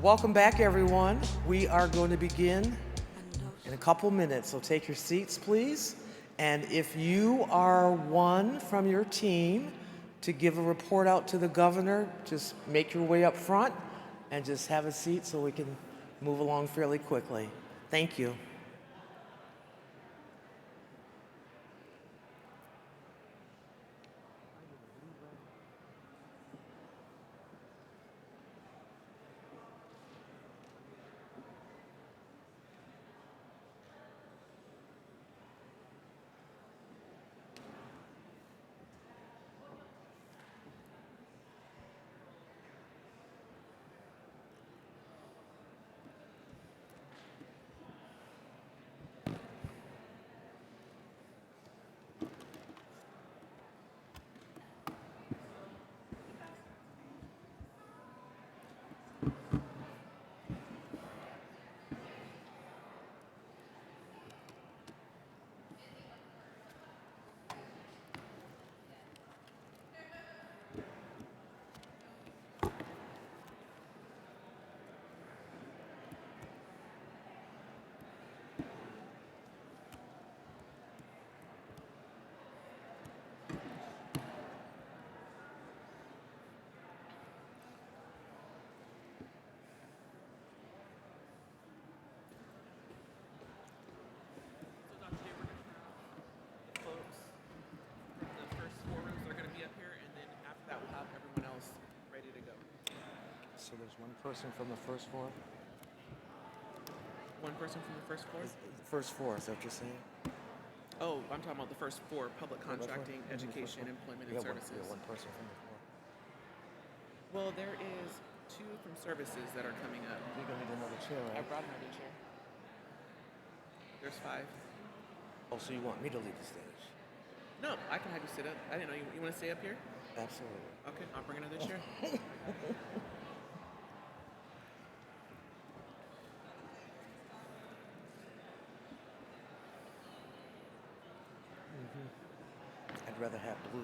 Welcome back, everyone. We are going to begin in a couple minutes, so take your seats, please. And if you are one from your team to give a report out to the governor, just make your way up front and just have a seat so we can move along fairly quickly. Thank you. So there's one person from the first floor? One person from the first floor? The first floor, is that what you're saying? Oh, I'm talking about the first four: public contracting, education, employment, and services. One person from the floor. Well, there is two from services that are coming up. You're going to need another chair, I right? brought another chair. There's 5. Oh, so you want me to lead the stage? No, I can have you sit up. I didn't know you want to stay up here? Absolutely. Okay, I'll bring another chair. I'd rather have blue.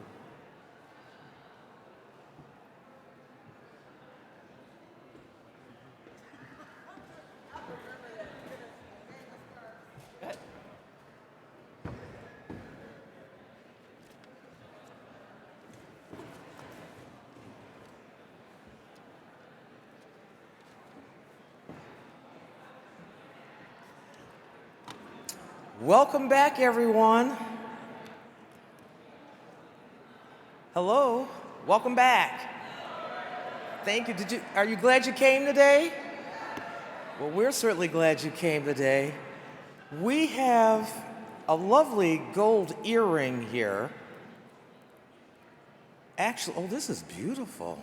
Welcome back, everyone. Hello, welcome back. Thank you. Are you glad you came today? Well, we're certainly glad you came today. We have a lovely gold earring here. Actually, oh, this is beautiful.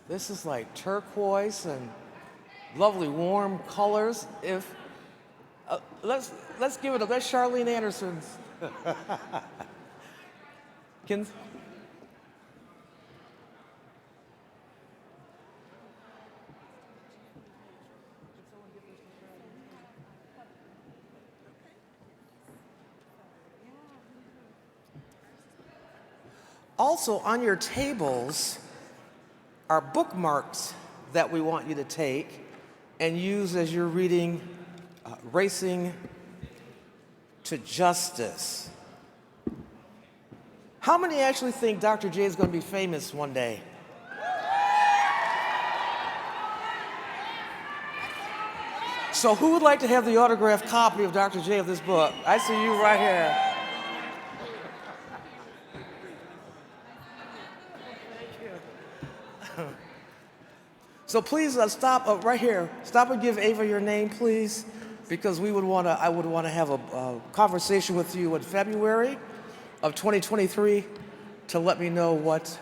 This is like turquoise and lovely warm colors. Let's give it up. That's Charlene Anderson's. Also, on your tables are bookmarks that we want you to take and use as you're reading Racing to Justice. How many actually think Dr. Jay is going to be famous one day? So who would like to have the autographed copy of Dr. Jay of this book? I see you right here. So please stop right here. Stop and give Ava your name, please, because I would want to have a conversation with you in February of 2023 to let me know what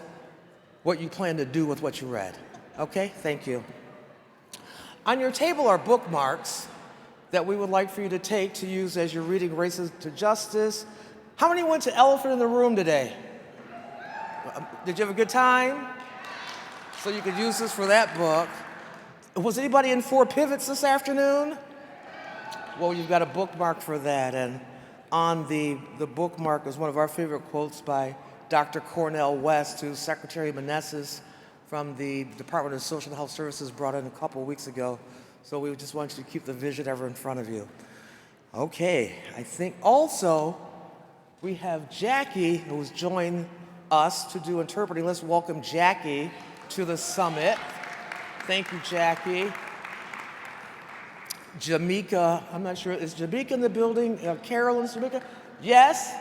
you plan to do with what you read. Okay, thank you. On your table are bookmarks that we would like for you to take to use as you're reading Races to Justice. How many went to Elephant in the Room today? Did you have a good time? So you could use this for that book. Was anybody in Four Pivots this afternoon? Well, you've got a bookmark for that. And on the bookmark is one of our favorite quotes by Dr. Cornel West, who's Secretary Manessa's from the Department of Social and Health Services brought in a couple weeks ago. So we just want you to keep the vision ever in front of you. Okay, I think also we have Jackie, who's joined us to do interpreting. Let's welcome Jackie to the summit. Thank you, Jackie. Jamaica, I'm not sure, is Jamaica in the building? Carolyn's Jamaica? Yes?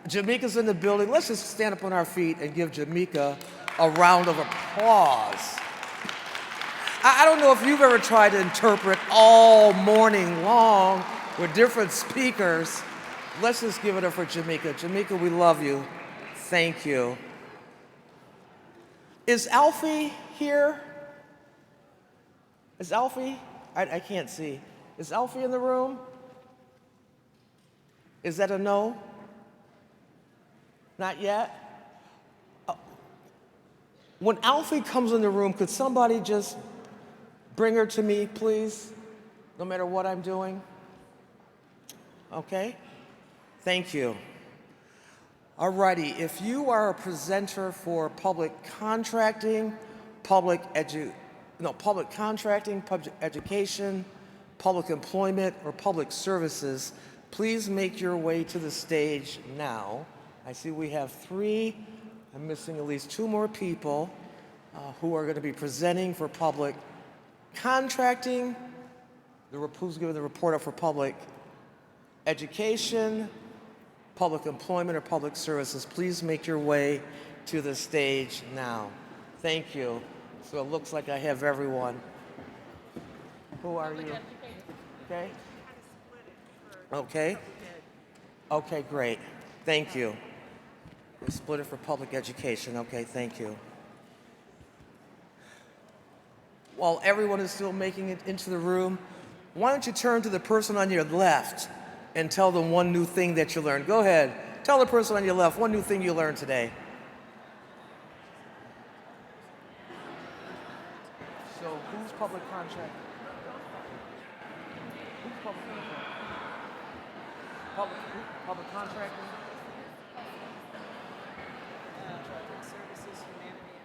Jamaica's in the building. Let's just stand up on our feet and give Jamaica a round of applause. I don't know if you've ever tried to interpret all morning long with different speakers. Let's just give it up for Jamaica. Jamaica, we love you. Thank you. Is Alfie here? Is Alfie? I can't see. Is Alfie in the room? Is that a no? Not yet? When Alfie comes in the room, could somebody just bring her to me, please? No matter what I'm doing? Okay? Thank you. Alrighty, if you are a presenter for public contracting, public education, public employment, or public services, please make your way to the stage now. I see we have 3. I'm missing at least 2 more people who are going to be presenting for public contracting, who's giving the report up for public education, public employment, or public services. Please make your way to the stage now. Thank you. So it looks like I have everyone. Who are you? Okay. Okay. Okay, great. Thank you. We split it for public education. Okay, thank you. While everyone is still making it into the room, why don't you turn to the person on your left and tell them one new thing that you learned. Go ahead. Tell the person on your left one new thing you learned today. So who's public contract? Who's public contract? Public contracting? Public services, humanity,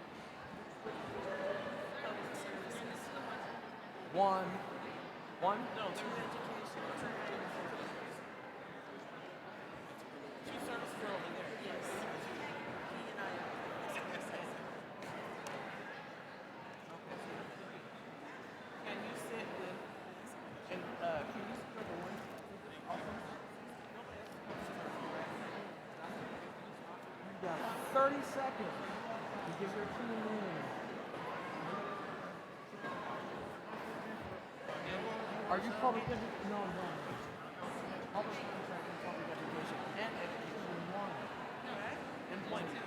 public services. One? No, through education. Chief services are over there. Yes. He and I are. Can you sit with, and can you sit for the one? You got 30 seconds to give your team name. Are you public education? No. Public contracting, public education, and education in one. Employment.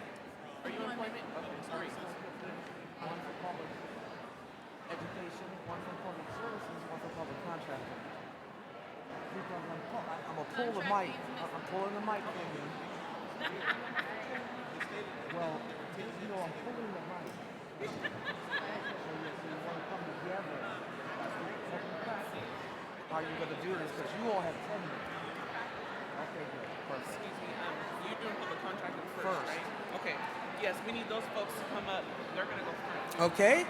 Are you employment? Okay, sorry. One for public education, one for public services, one for public contracting. Because I'm gonna pull the mic. I'm pulling the mic from you. Well, you know, I'm pulling the mic. So you want to come together. How are you going to do this? Because you all have 10 minutes. Okay, good. Perfect. Excuse me, you're doing public contracting First. first, right? Okay. Yes, we need those folks to come up. They're gonna go first. Okay.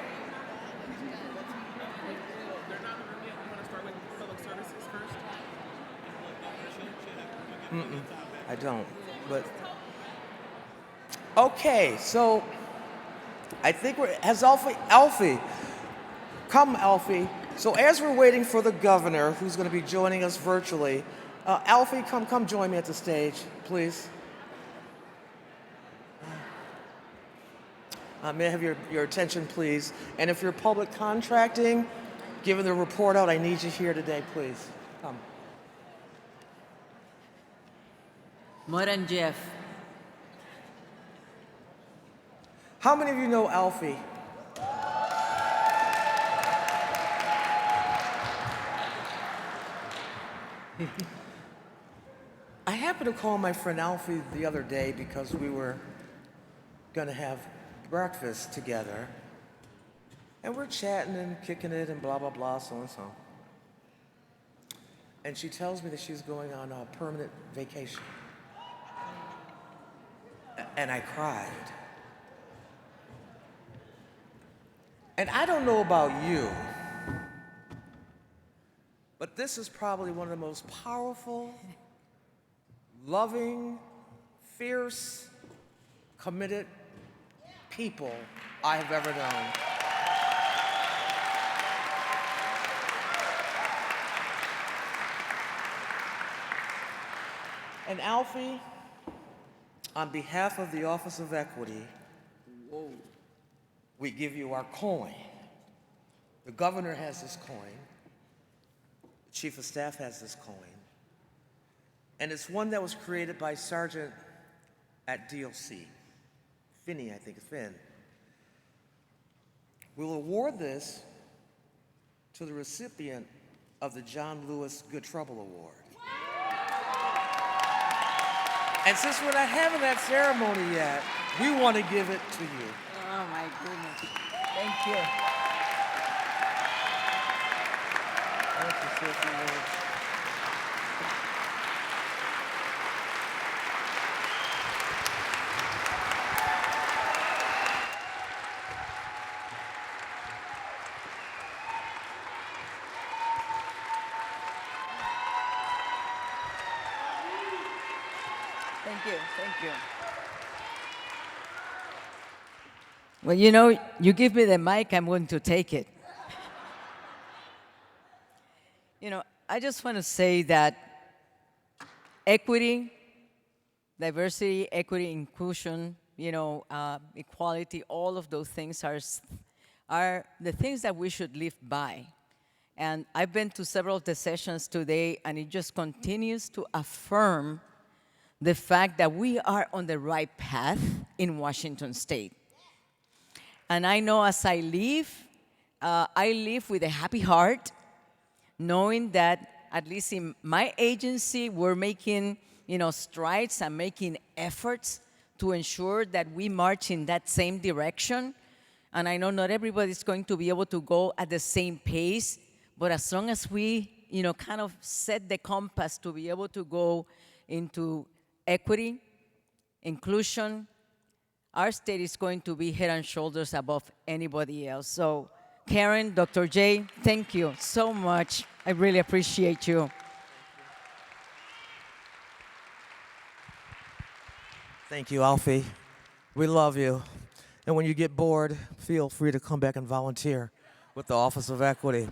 They're not in the room yet. We want to start with public services first. I don't. But okay, so I think has Alfie. Come, Alfie. So as we're waiting for the governor, who's going to be joining us virtually, Alfie, come join me at the stage, please. May I have your attention, please? And if you're public contracting, giving the report out, I need you here today, please. Come. More than Jeff. How many of you know Alfie? I happened to call my friend Alfie the other day because we were going to have breakfast together. And we're chatting and kicking it and blah, blah, blah, so and so. And she tells me that she's going on a permanent vacation. And I cried. And I don't know about you, but this is probably one of the most powerful, loving, fierce, committed people I have ever known. And Alfie, on behalf of the Office of Equity, we give you our coin. The governor has this coin. The chief of staff has this coin. And it's one that was created by Sergeant at DLC. Finney, I think, Finn. We'll award this to the recipient of the John Lewis Good Trouble Award. And since we're not having that ceremony yet, we want to give it to you. Oh my goodness. Thank you. Thank you, Sophie. Thank you. Thank you. Well, you know, you give me the mic, I'm going to take it. You know, I just want to say that equity, diversity, equity, inclusion, equality, all of those things are the things that we should live by. And I've been to several of the sessions today, and it just continues to affirm the fact that we are on the right path in Washington State. And I know as I live with a happy heart, knowing that at least in my agency, we're making strides and making efforts to ensure that we march in that same direction. And I know not everybody's going to be able to go at the same pace, but as long as we kind of set the compass to be able to go into equity, inclusion, our state is going to be head and shoulders above anybody else. So, Karen, Dr. Jay, thank you so much. I really appreciate you. Thank you, Alfie. We love you. And when you get bored, feel free to come back and volunteer with the Office of Equity.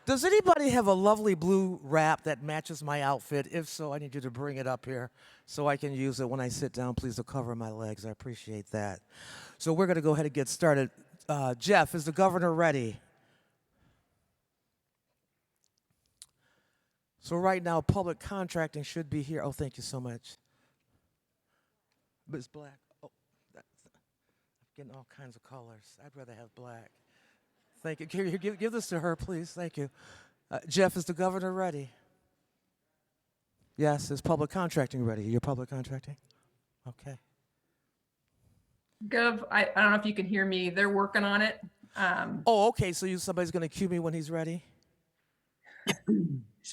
Does anybody have a lovely blue wrap that matches my outfit? If so, I need you to bring it up here so I can use it when I sit down. Please to cover my legs. I appreciate that. So we're going to go ahead and get started. Jeff, is the governor ready? So right now, public contracting should be here. Oh, thank you so much. But it's black. Oh, I'm getting all kinds of colors. I'd rather have black. Thank you. Here, give this to her, please. Thank you. Jeff, is the governor ready? Yes. Is public contracting ready? You're public contracting? Okay. Gov, I don't know if you can hear me. They're working on it. Oh, okay. So somebody's going to cue me when he's ready?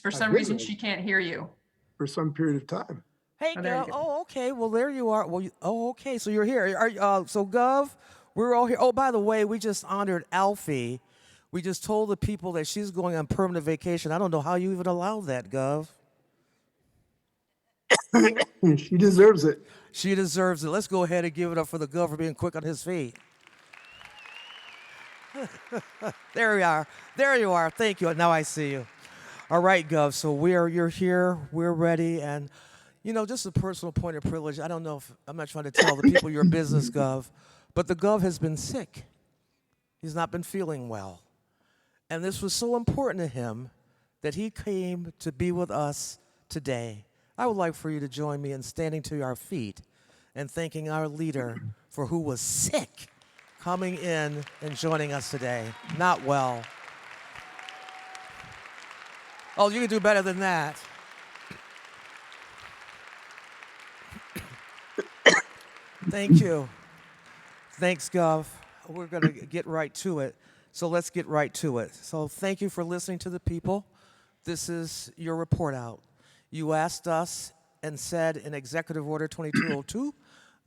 For some reason, she can't hear you. For some period of time. Hey, Oh, there you Gov. go. Oh, okay. Well, there you are. Well, okay. So you're here. So, Gov, we're all here. Oh, by the way, we just honored Alfie. We just told the people that she's going on permanent vacation. I don't know how you even allowed that, Gov. She deserves it. She deserves it. Let's go ahead and give it up for the Gov for being quick on his feet. There we are. There you are. Thank you. Now I see you. All right, Gov. So you're here. We're ready. And, just a personal point of privilege. I don't know if I'm not trying to tell the people your business, Gov, but the Gov has been sick. He's not been feeling well. And this was so important to him that he came to be with us today. I would like for you to join me in standing to our feet and thanking our leader for who was sick coming in and joining us today. Not well. Oh, you can do better than that. Thank you. Thanks, Gov. We're going to get right to it. So let's get right to it. So thank you for listening to the people. This is your report out. You asked us and said in Executive Order 2202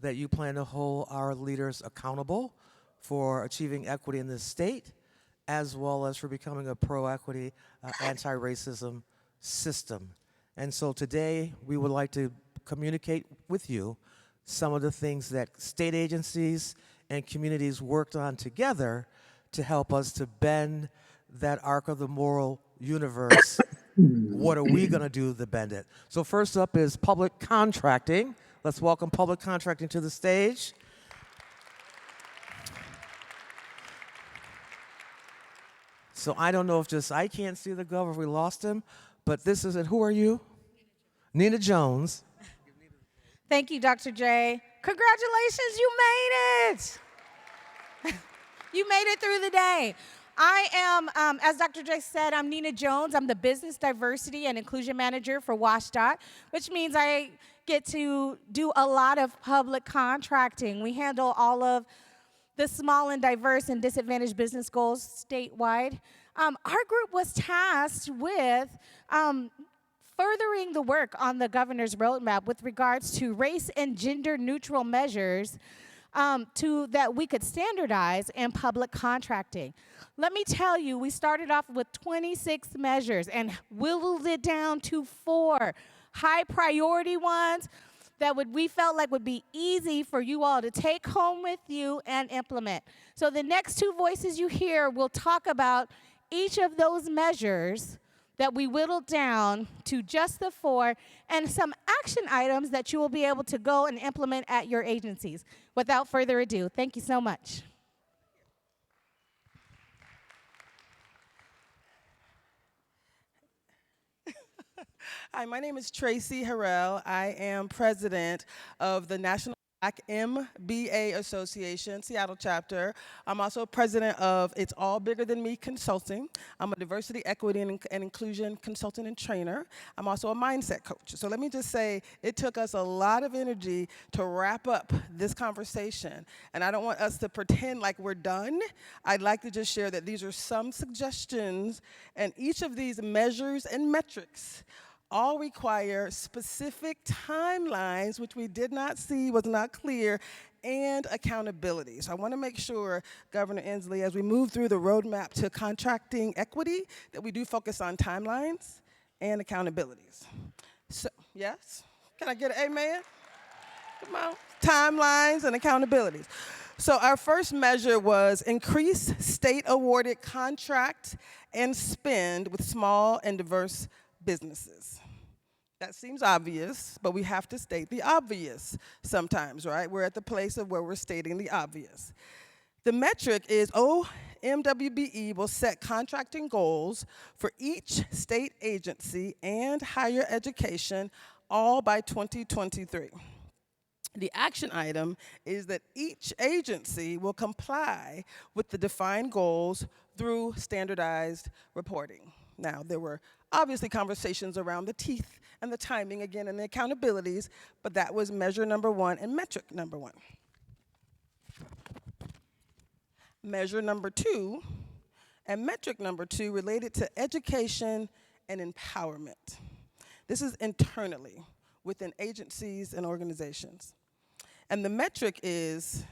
that you plan to hold our leaders accountable for achieving equity in this state. as well as for becoming a pro-equity, anti-racism system. And so today, we would like to communicate with you some of the things that state agencies and communities worked on together to help us to bend that arc of the moral universe. What are we going to do to bend it? So first up is public contracting. Let's welcome public contracting to the stage. So I don't know if just I can't see the governor, if we lost him, but this is it. Who are you? Nina Jones. Thank you, Dr. J. Congratulations, you made it. You made it through the day. I am, as Dr. J said, I'm Nina Jones. I'm the Business Diversity and Inclusion Manager for WashDOT, which means I get to do a lot of public contracting. We handle all of the small and diverse and disadvantaged business goals statewide. Our group was tasked with furthering the work on the governor's roadmap with regards to race and gender neutral measures that we could standardize in public contracting. Let me tell you, we started off with 26 measures and whittled it down to 4 high priority ones that we felt like would be easy for you all to take home with you and implement. So the next 2 voices you hear will talk about each of those measures that we whittled down to just the 4 and some action items that you will be able to go and implement at your agencies. Without further ado, thank you so much. Hi, my name is Tracy Harrell. I am president of the National Black MBA Association, Seattle chapter. I'm also president of It's All Bigger Than Me Consulting. I'm a diversity, equity, and inclusion consultant and trainer. I'm also a mindset coach. So let me just say, it took us a lot of energy to wrap up this conversation. And I don't want us to pretend like we're done. I'd like to just share that these are some suggestions, and each of these measures and metrics all require specific timelines, which we did not see, was not clear, and accountability. So I want to make sure, Governor Inslee, as we move through the roadmap to contracting equity, that we do focus on timelines and accountabilities. So, yes? Can I get an amen? Come on. Timelines and accountabilities. So our first measure was increase state-awarded contract and spend with small and diverse businesses. That seems obvious, but we have to state the obvious sometimes, right? We're at the place of where we're stating the obvious. The metric is OMWBE will set contracting goals for each state agency and higher education, all by 2023. The action item is that each agency will comply with the defined goals through standardized reporting. Now, there were obviously conversations around the teeth and the timing, again, and the accountabilities, but that was measure number 1 and metric number 1. Measure number 2 and metric number 2 related to education and empowerment. This is internally within agencies and organizations. And the metric is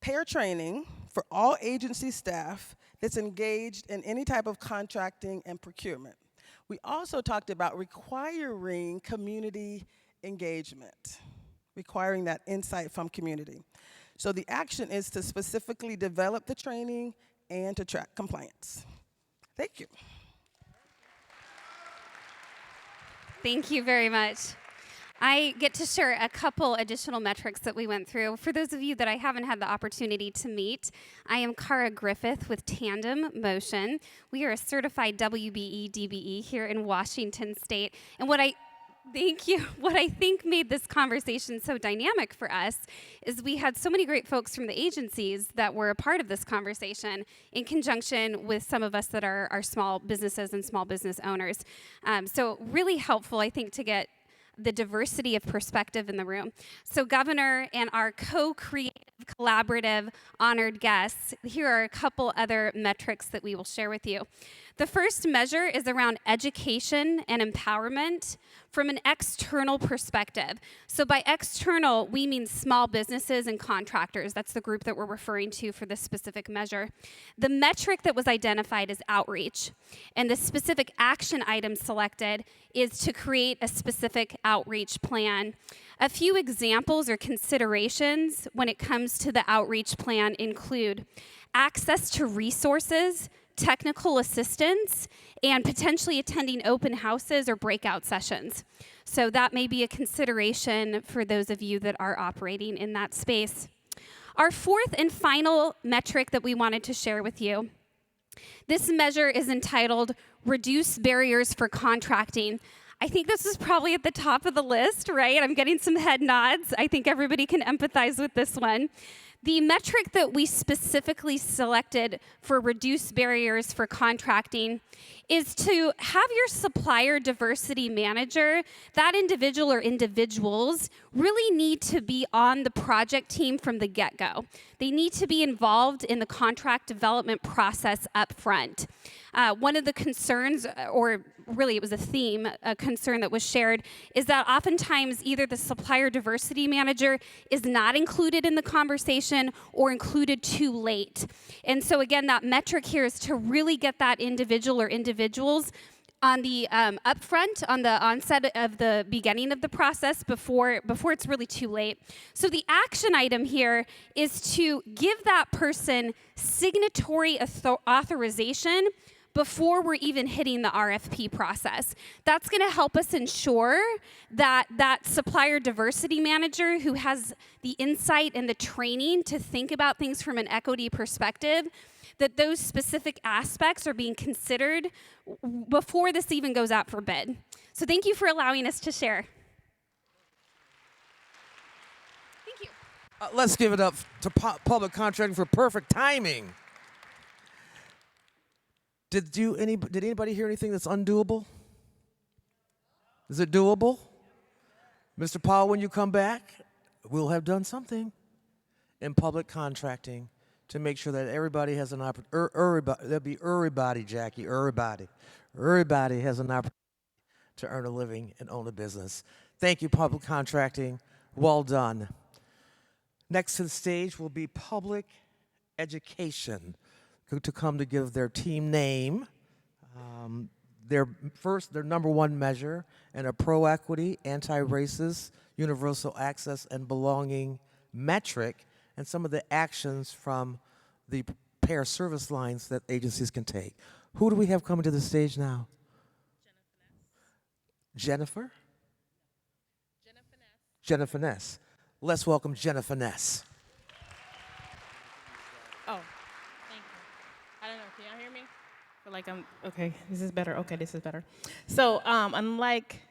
pair training for all agency staff that's engaged in any type of contracting and procurement. We also talked about requiring community engagement, requiring that insight from community. So the action is to specifically develop the training and to track compliance. Thank you. Thank you very much. I get to share a couple additional metrics that we went through. For those of you that I haven't had the opportunity to meet, I am Cara Griffith with Tandem Motion. We are a certified WBE DBE here in Washington State. And what I think made this conversation so dynamic for us is we had so many great folks from the agencies that were a part of this conversation in conjunction with some of us that are small businesses and small business owners. So really helpful, I think, to get the diversity of perspective in the room. So Governor and our co-creative, collaborative, honored guests, here are a couple other metrics that we will share with you. The first measure is around education and empowerment from an external perspective. So by external, we mean small businesses and contractors. That's the group that we're referring to for this specific measure. The metric that was identified is outreach, and the specific action item selected is to create a specific outreach plan. A few examples or considerations when it comes to the outreach plan include access to resources, technical assistance, and potentially attending open houses or breakout sessions. So that may be a consideration for those of you that are operating in that space. Our fourth and final metric that we wanted to share with you, this measure is entitled Reduce Barriers for Contracting. I think this is probably at the top of the list, right? I'm getting some head nods. I think everybody can empathize with this one. The metric that we specifically selected for reduce barriers for contracting is to have your supplier diversity manager, that individual or individuals, really need to be on the project team from the get-go. They need to be involved in the contract development process up front. One of the concerns, or really it was a theme, a concern that was shared, is that oftentimes either the supplier diversity manager is not included in the conversation or included too late. And so again, that metric here is to really get that individual or individuals on the upfront, on the onset of the beginning of the process before it's really too late. So the action item here is to give that person signatory authorization before we're even hitting the RFP process. That's gonna help us ensure that that supplier diversity manager who has the insight and the training to think about things from an equity perspective, that those specific aspects are being considered before this even goes out for bid. So thank you for allowing us to share. Thank you. Let's give it up to public contracting for perfect timing. Did anybody hear anything that's undoable? Is it doable? Mr. Powell, when you come back, we'll have done something in public contracting to make sure that everybody has an opportunity. There'll be everybody, Jackie, everybody. Everybody has an opportunity to earn a living and own a business. Thank you, public contracting. Well done. Next to the stage will be public education, to come to give their team name, their number one measure, and a pro-equity, anti-racist, universal access, and belonging metric, and some of the actions from the pair service lines that agencies can take. Who do we have coming to the stage now? Jennifer? Jennifer Ness. Let's welcome Jennifer Ness. Oh. I don't know, can y'all hear me? Feel like I'm, okay, this is better. Okay, this is better. So unlike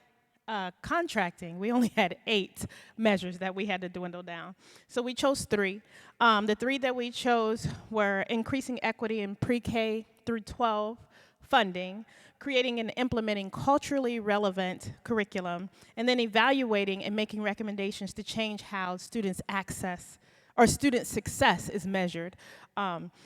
contracting, we only had 8 measures that we had to dwindle down. So we chose 3. The 3 that we chose were increasing equity in pre-K through 12 funding, creating and implementing culturally relevant curriculum, and then evaluating and making recommendations to change how students access or student success is measured.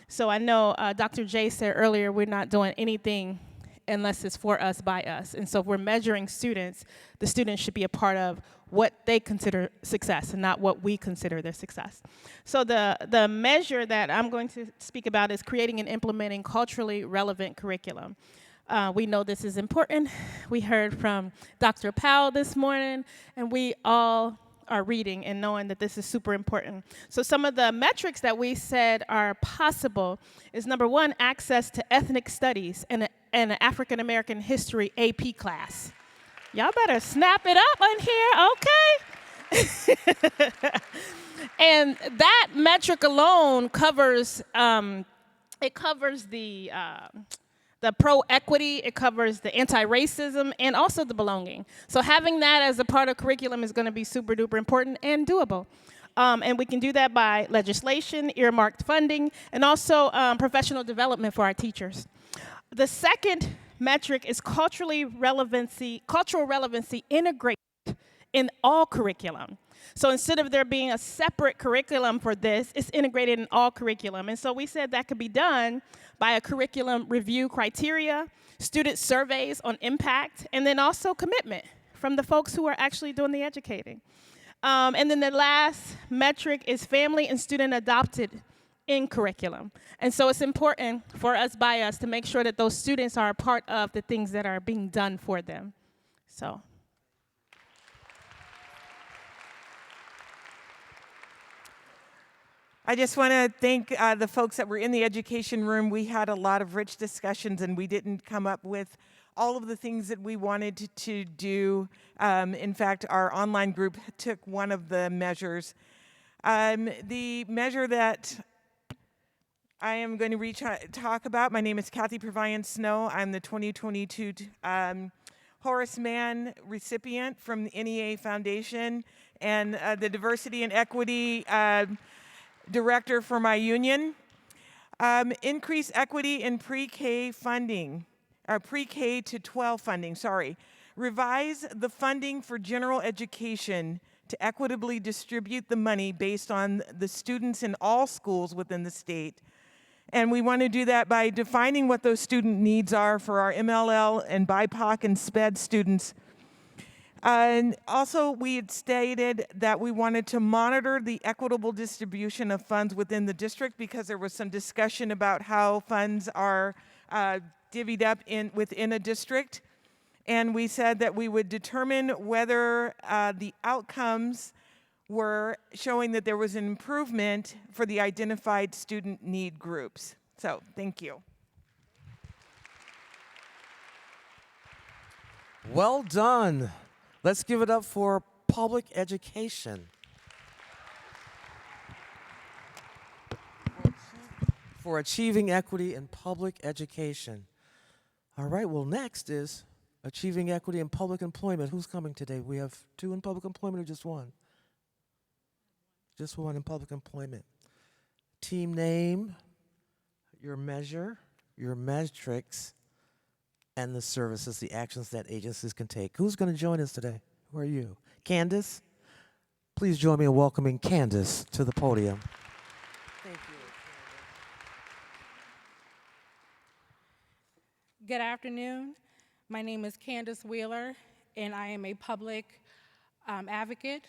So I know Dr. Jay said earlier, we're not doing anything unless it's for us, by us. And so if we're measuring students, the students should be a part of what they consider success and not what we consider their success. So the measure that I'm going to speak about is creating and implementing culturally relevant curriculum. We know this is important. We heard from Dr. Powell this morning, and we all are reading and knowing that this is super important. So some of the metrics that we said are possible is, number 1, access to ethnic studies and an African American history AP class. Y'all better snap it up in here, okay? And that metric alone covers, it covers the pro-equity, it covers the anti-racism, and also the belonging. So having that as a part of curriculum is gonna be super duper important and doable. And we can do that by legislation, earmarked funding, and also professional development for our teachers. The second metric is cultural relevancy integrated in all curriculum. So instead of there being a separate curriculum for this, it's integrated in all curriculum. And so we said that could be done by a curriculum review criteria, student surveys on impact, and then also commitment from the folks who are actually doing the educating. And then the last metric is family and student adopted in curriculum. And so it's important for us by us to make sure that those students are a part of the things that are being done for them. So. I just want to thank the folks that were in the education room. We had a lot of rich discussions, and we didn't come up with all of the things that we wanted to do. In fact, our online group took one of the measures. The measure that I am going to talk about, my name is Kathy Purviance Snow. I'm the 2022 Horace Mann recipient from the NEA Foundation and the Diversity and Equity Director for my union. Increase equity in pre-K funding, pre-K to 12 funding, sorry. Revise the funding for general education to equitably distribute the money based on the students in all schools within the state. And we want to do that by defining what those student needs are for our MLL and BIPOC and SPED students. And also, we had stated that we wanted to monitor the equitable distribution of funds within the district because there was some discussion about how funds are divvied up within a district. And we said that we would determine whether the outcomes were showing that there was an improvement for the identified student need groups. So, thank you. Well done. Let's give it up for public education. For achieving equity in public education. All right, well, next is achieving equity in public employment. Who's coming today? We have 2 in public employment or just 1? Just 1 in public employment. Team name, your measure, your metrics, and the services, the actions that agencies can take. Who's going to join us today? Who are you? Candace? Please join me in welcoming Candace to the podium. Thank you. Good afternoon. My name is Candace Wheeler, and I am a public advocate.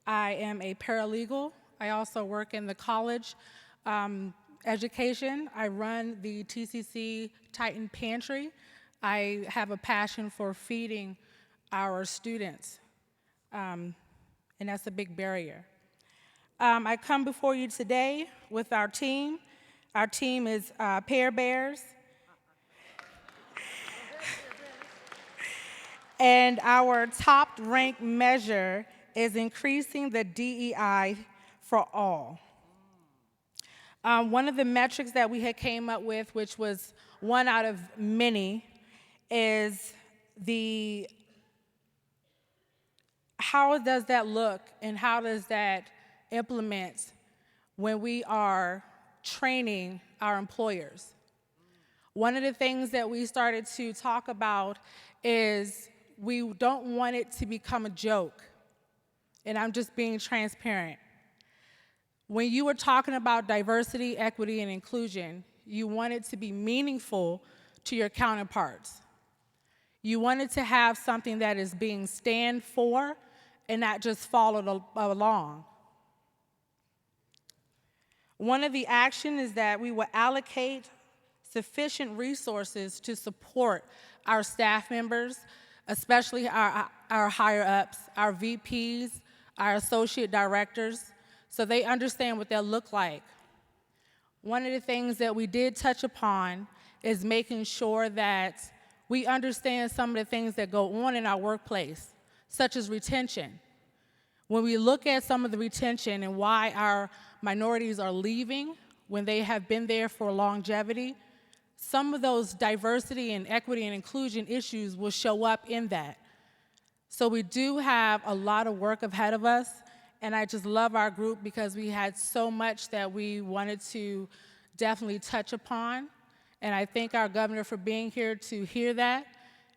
I am a paralegal. I also work in the college education. I run the TCC Titan Pantry. I have a passion for feeding our students, and that's a big barrier. I come before you today with our team. Our team is Pear Bears. And our top-ranked measure is increasing the DEI for all. One of the metrics that we had came up with, which was one out of many, is how does that look and how does that implement when we are training our employers? One of the things that we started to talk about is we don't want it to become a joke, and I'm just being transparent. When you were talking about diversity, equity, and inclusion, you want it to be meaningful to your counterparts. You wanted to have something that is being stand for and not just followed along. One of the actions is that we will allocate sufficient resources to support our staff members, especially our higher ups, our VPs, our associate directors, so they understand what they'll look like. One of the things that we did touch upon is making sure that we understand some of the things that go on in our workplace, such as retention. When we look at some of the retention and why our minorities are leaving when they have been there for longevity, some of those diversity and equity and inclusion issues will show up in that. So we do have a lot of work ahead of us, and I just love our group because we had so much that we wanted to definitely touch upon. And I thank our governor for being here to hear that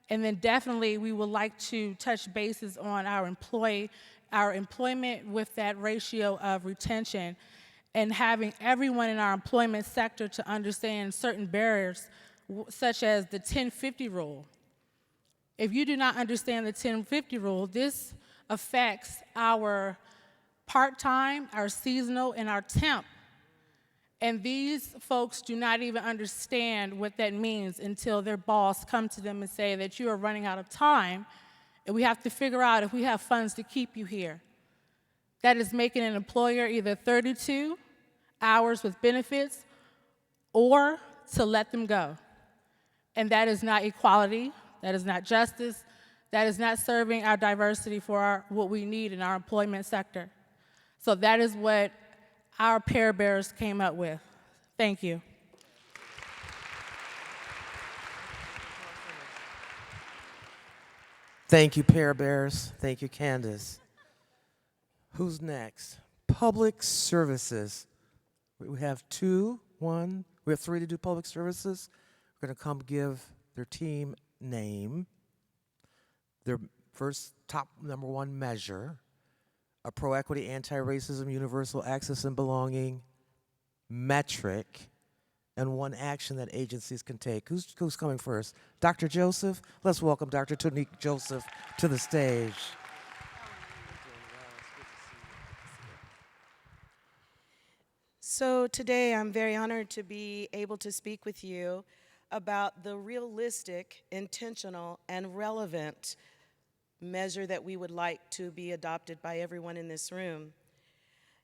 And then definitely we would like to touch bases on our employment with that ratio of retention and having everyone in our employment sector to understand certain barriers, such as the 1050 rule. If you do not understand the 1050 rule, this affects our part-time, our seasonal, and our temp. And these folks do not even understand what that means until their boss comes to them and say that you are running out of time, and we have to figure out if we have funds to keep you here. That is making an employer either 32 hours with benefits or to let them go. And that is not equality, that is not justice, that is not serving our diversity for what we need in our employment sector. So that is what our Pair Bearers came up with. Thank you. Thank you, Pair Bears. Thank you, Candace. Who's next? Public services. We have two, one, we have three to do public services. We're going to come give their team name, their first top number one measure, a pro-equity, anti-racism, universal access and belonging metric, and one action that agencies can take. Who's coming first? Dr. Joseph? Let's welcome Dr. Tonique Joseph to the stage. So today I'm very honored to be able to speak with you about the realistic, intentional, and relevant measure that we would like to be adopted by everyone in this room.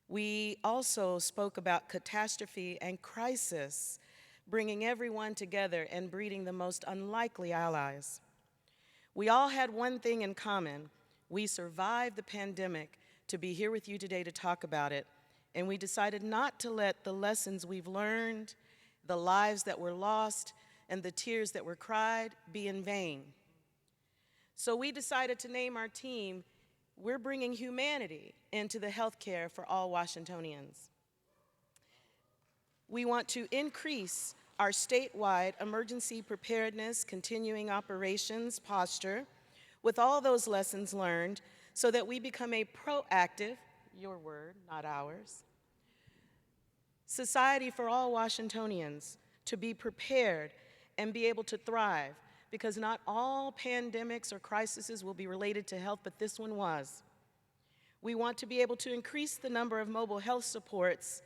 We also spoke about catastrophe and crisis, bringing everyone together and breeding the most unlikely allies. We all had one thing in common. We survived the pandemic to be here with you today to talk about it, and we decided not to let the lessons we've learned, the lives that were lost, and the tears that were cried be in vain. So we decided to name our team, We're Bringing Humanity into the Healthcare for All Washingtonians. We want to increase our statewide emergency preparedness, continuing operations posture with all those lessons learned so that we become a proactive, your word, not ours, society for all Washingtonians to be prepared and be able to thrive, because not all pandemics or crises will be related to health, but this one was. We want to be able to increase the number of mobile health supports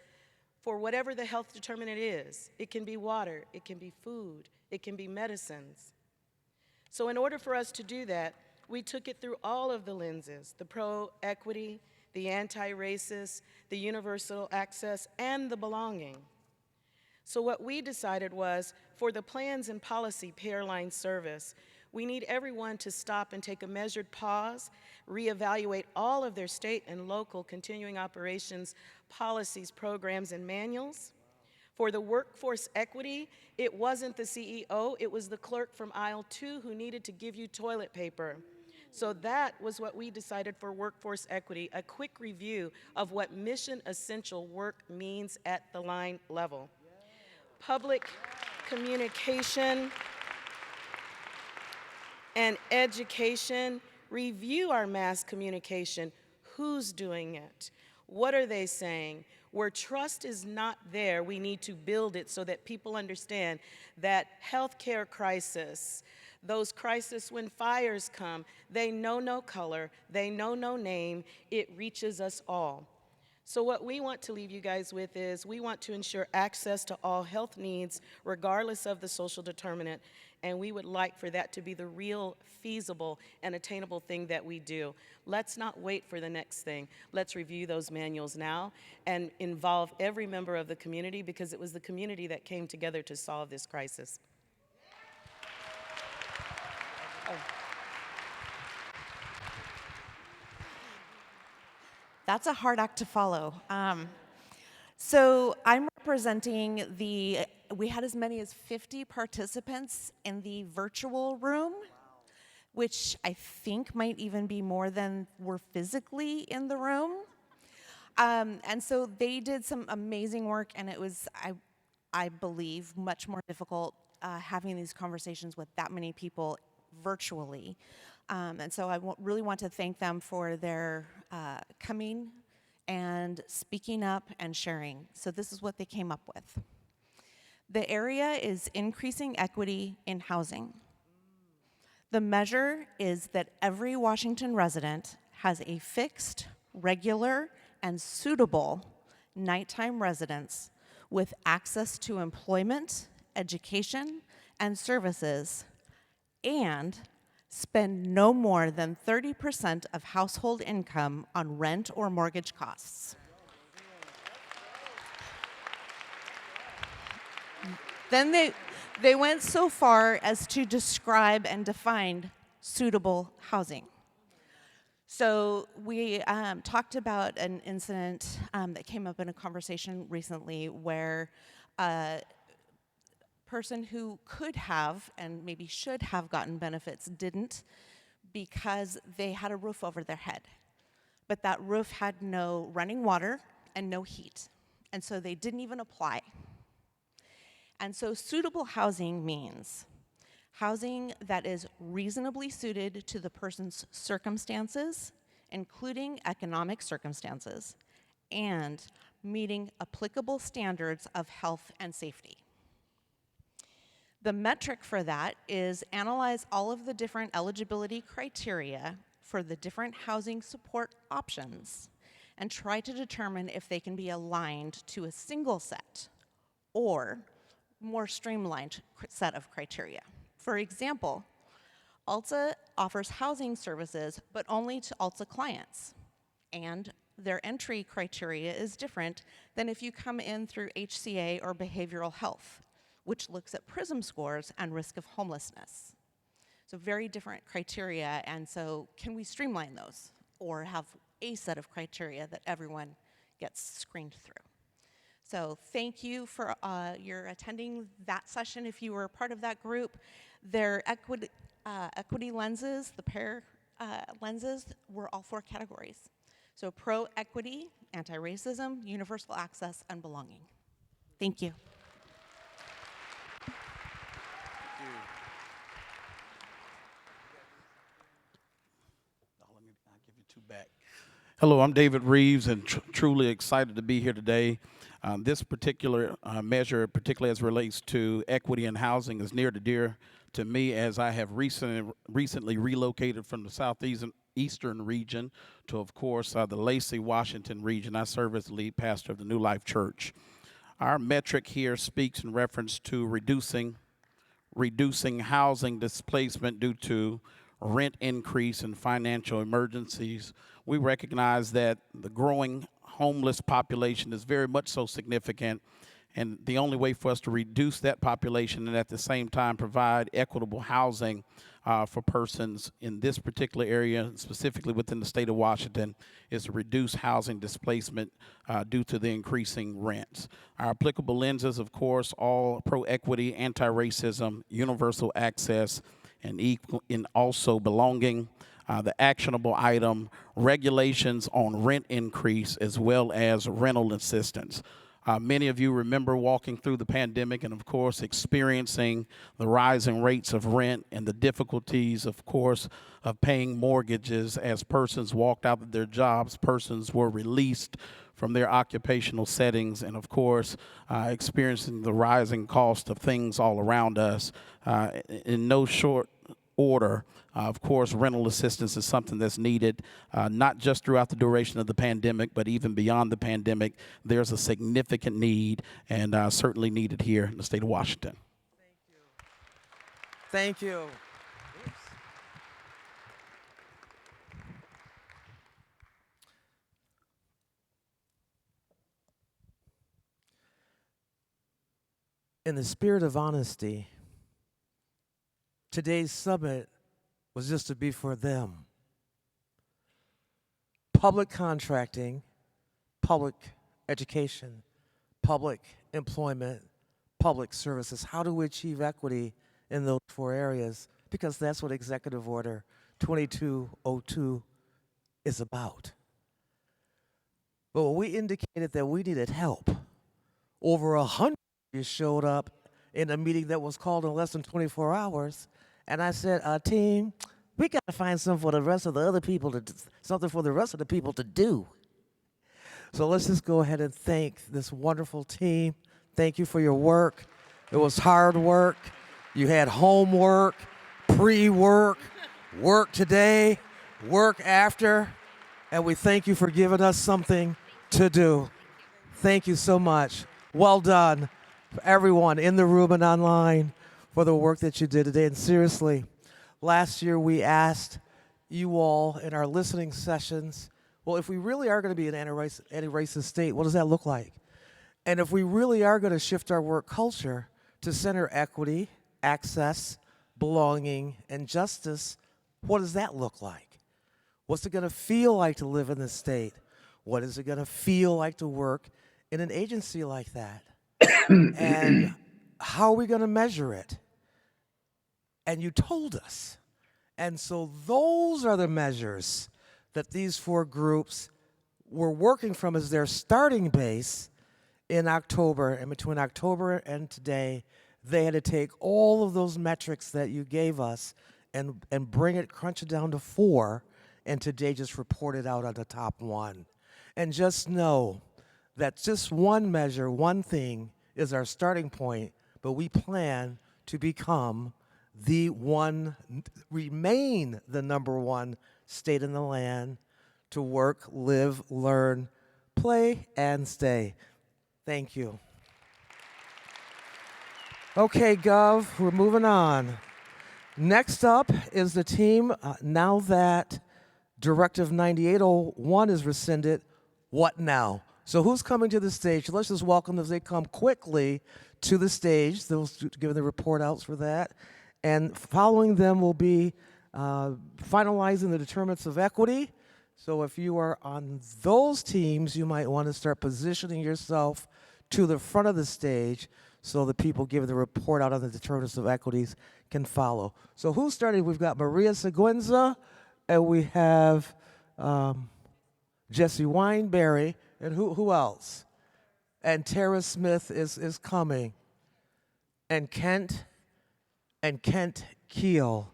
for whatever the health determinant is. It can be water, it can be food, it can be medicines. So in order for us to do that, we took it through all of the lenses, the pro-equity, the anti-racist, the universal access, and the belonging. So what we decided was, for the plans and policy Pairline service, we need everyone to stop and take a measured pause, reevaluate all of their state and local continuing operations, policies, programs, and manuals. For the workforce equity, it wasn't the CEO, it was the clerk from aisle 2 who needed to give you toilet paper. So that was what we decided for workforce equity, a quick review of what mission essential work means at the line level. Public communication and education, review our mass communication. Who's doing it? What are they saying? Where trust is not there, we need to build it so that people understand that healthcare crisis, those crises when fires come, they know no color, they know no name, it reaches us all. So what we want to leave you guys with is we want to ensure access to all health needs regardless of the social determinant, and we would like for that to be the real feasible and attainable thing that we do. Let's not wait for the next thing. Let's review those manuals now and involve every member of the community, because it was the community that came together to solve this crisis. That's a hard act to follow. So I'm representing we had as many as 50 participants in the virtual room, which I think might even be more than were physically in the room. And so they did some amazing work, and it was, I believe, much more difficult having these conversations with that many people virtually. And so I really want to thank them for their coming and speaking up and sharing. So this is what they came up with. The area is increasing equity in housing. The measure is that every Washington resident has a fixed, regular, and suitable nighttime residence with access to employment, education, and services, and spend no more than 30% of household income on rent or mortgage costs. Then they went so far as to describe and define suitable housing. So we talked about an incident that came up in a conversation recently where a person who could have and maybe should have gotten benefits didn't because they had a roof over their head. But that roof had no running water and no heat. And so they didn't even apply. And so suitable housing means housing that is reasonably suited to the person's circumstances, including economic circumstances, and meeting applicable standards of health and safety. The metric for that is analyze all of the different eligibility criteria for the different housing support options and try to determine if they can be aligned to a single set or more streamlined set of criteria. For example, ALTA offers housing services, but only to ALTA clients. And their entry criteria is different than if you come in through HCA or behavioral health, which looks at PRISM scores and risk of homelessness. So very different criteria, and so can we streamline those or have a set of criteria that everyone gets screened through? So thank you for your attending that session. If you were part of that group, their equity lenses, the pair lenses, were all 4 categories. So pro-equity, anti-racism, universal access, and belonging. Thank you. I'll give you 2 back. Hello, I'm David Reeves, and truly excited to be here today. This particular measure, particularly as it relates to equity in housing, is near and dear to me, as I have recently relocated from the southeastern region to, of course, the Lacey, Washington region. I serve as the lead pastor of the New Life Church. Our metric here speaks in reference to reducing housing displacement due to rent increase and financial emergencies. We recognize that the growing homeless population is very much so significant, and the only way for us to reduce that population and at the same time provide equitable housing for persons in this particular area, specifically within the state of Washington, is to reduce housing displacement due to the increasing rents. Our applicable lenses, of course, all pro-equity, anti-racism, universal access, and also belonging. The actionable item, regulations on rent increase, as well as rental assistance. Many of you remember walking through the pandemic and, of course, experiencing the rising rates of rent and the difficulties, of course, of paying mortgages as persons walked out of their jobs, persons were released from their occupational settings, and, of course, experiencing the rising cost of things all around us. In no short order, of course, rental assistance is something that's needed, not just throughout the duration of the pandemic, but even beyond the pandemic. There's a significant need, and certainly needed here in the state of Washington. Thank you. Oops. In the spirit of honesty, today's summit was just to be for them. Public contracting, public education, public employment, public services. How do we achieve equity in those 4 areas? Because that's what Executive Order 2202 is about. But when we indicated that we needed help, over 100 showed up in a meeting that was called in less than 24 hours, And I said, team, we got to find something for the rest of the other people something for the rest of the people to do. So let's just go ahead and thank this wonderful team. Thank you for your work. It was hard work. You had homework, pre-work, work today, work after, and we thank you for giving us something to do. Thank you so much. Well done for everyone in the room and online for the work that you did today. And seriously, last year we asked you all in our listening sessions, well, if we really are going to be an anti-racist state, what does that look like? And if we really are going to shift our work culture to center equity, access, belonging, and justice, what does that look like? What's it going to feel like to live in this state? What is it going to feel like to work in an agency like that? And how are we going to measure it? And you told us. And so those are the measures that these 4 groups were working from as their starting base in October. And between October and today, they had to take all of those metrics that you gave us and bring it, crunch it down to 4, and today just report it out on the top 1. And just know that just one measure, one thing is our starting point, but we plan to become remain the #1 state in the land to work, live, learn, play, and stay. Thank you. Okay, Gov, we're moving on. Next up is the team, now that Directive 9801 is rescinded, what now? So who's coming to the stage? Let's just welcome them as they come quickly to the stage. They'll give the report outs for that. And following them will be finalizing the determinants of equity. So if you are on those teams, you might want to start positioning yourself to the front of the stage so the people giving the report out on the determinants of equities can follow. So who's starting? We've got Maria Seguenza, and we have Jesse Wineberry, and who else? And Tara Smith is coming. And Kent Keel.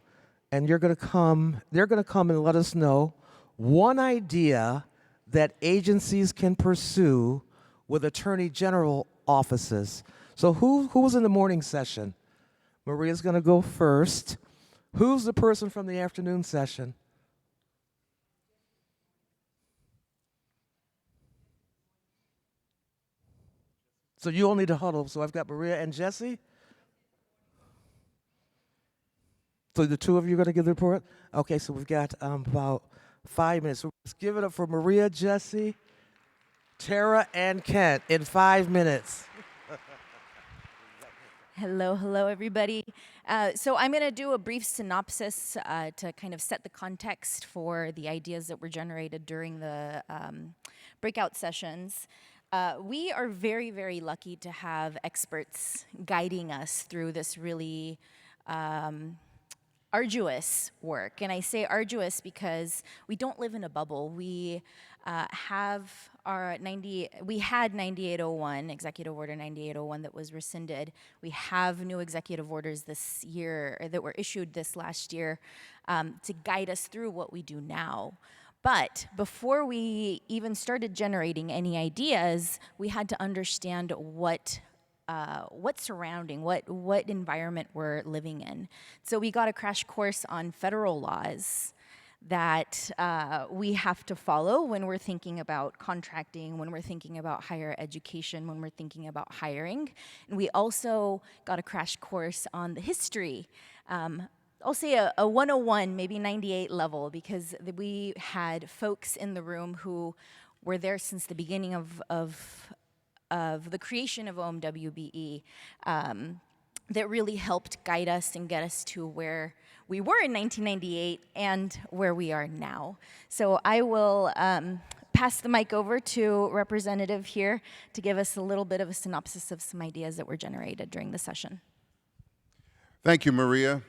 And they're gonna come and let us know one idea that agencies can pursue with attorney general offices. So who was in the morning session? Maria's gonna go first. Who's the person from the afternoon session? So you all need to huddle. So I've got Maria and Jesse. So the 2 of you are going to give the report? Okay, so we've got about 5 minutes. So let's give it up for Maria, Jesse, Tara, and Kent in 5 minutes. Hello, everybody. So I'm going to do a brief synopsis to kind of set the context for the ideas that were generated during the breakout sessions. We are very, very lucky to have experts guiding us through this really arduous work. And I say arduous because we don't live in a bubble. We had 9801, Executive Order 9801 that was rescinded. We have new executive orders this year, or that were issued this last year, to guide us through what we do now. But before we even started generating any ideas, we had to understand what's surrounding, what environment we're living in. So we got a crash course on federal laws that we have to follow when we're thinking about contracting, when we're thinking about higher education, when we're thinking about hiring. And we also got a crash course on the history. I'll say a 101, maybe 98 level, because we had folks in the room who were there since the beginning of the creation of OMWBE that really helped guide us and get us to where we were in 1998 and where we are now. So I will pass the mic over to Representative here to give us a little bit of a synopsis of some ideas that were generated during the session. Thank you, Maria.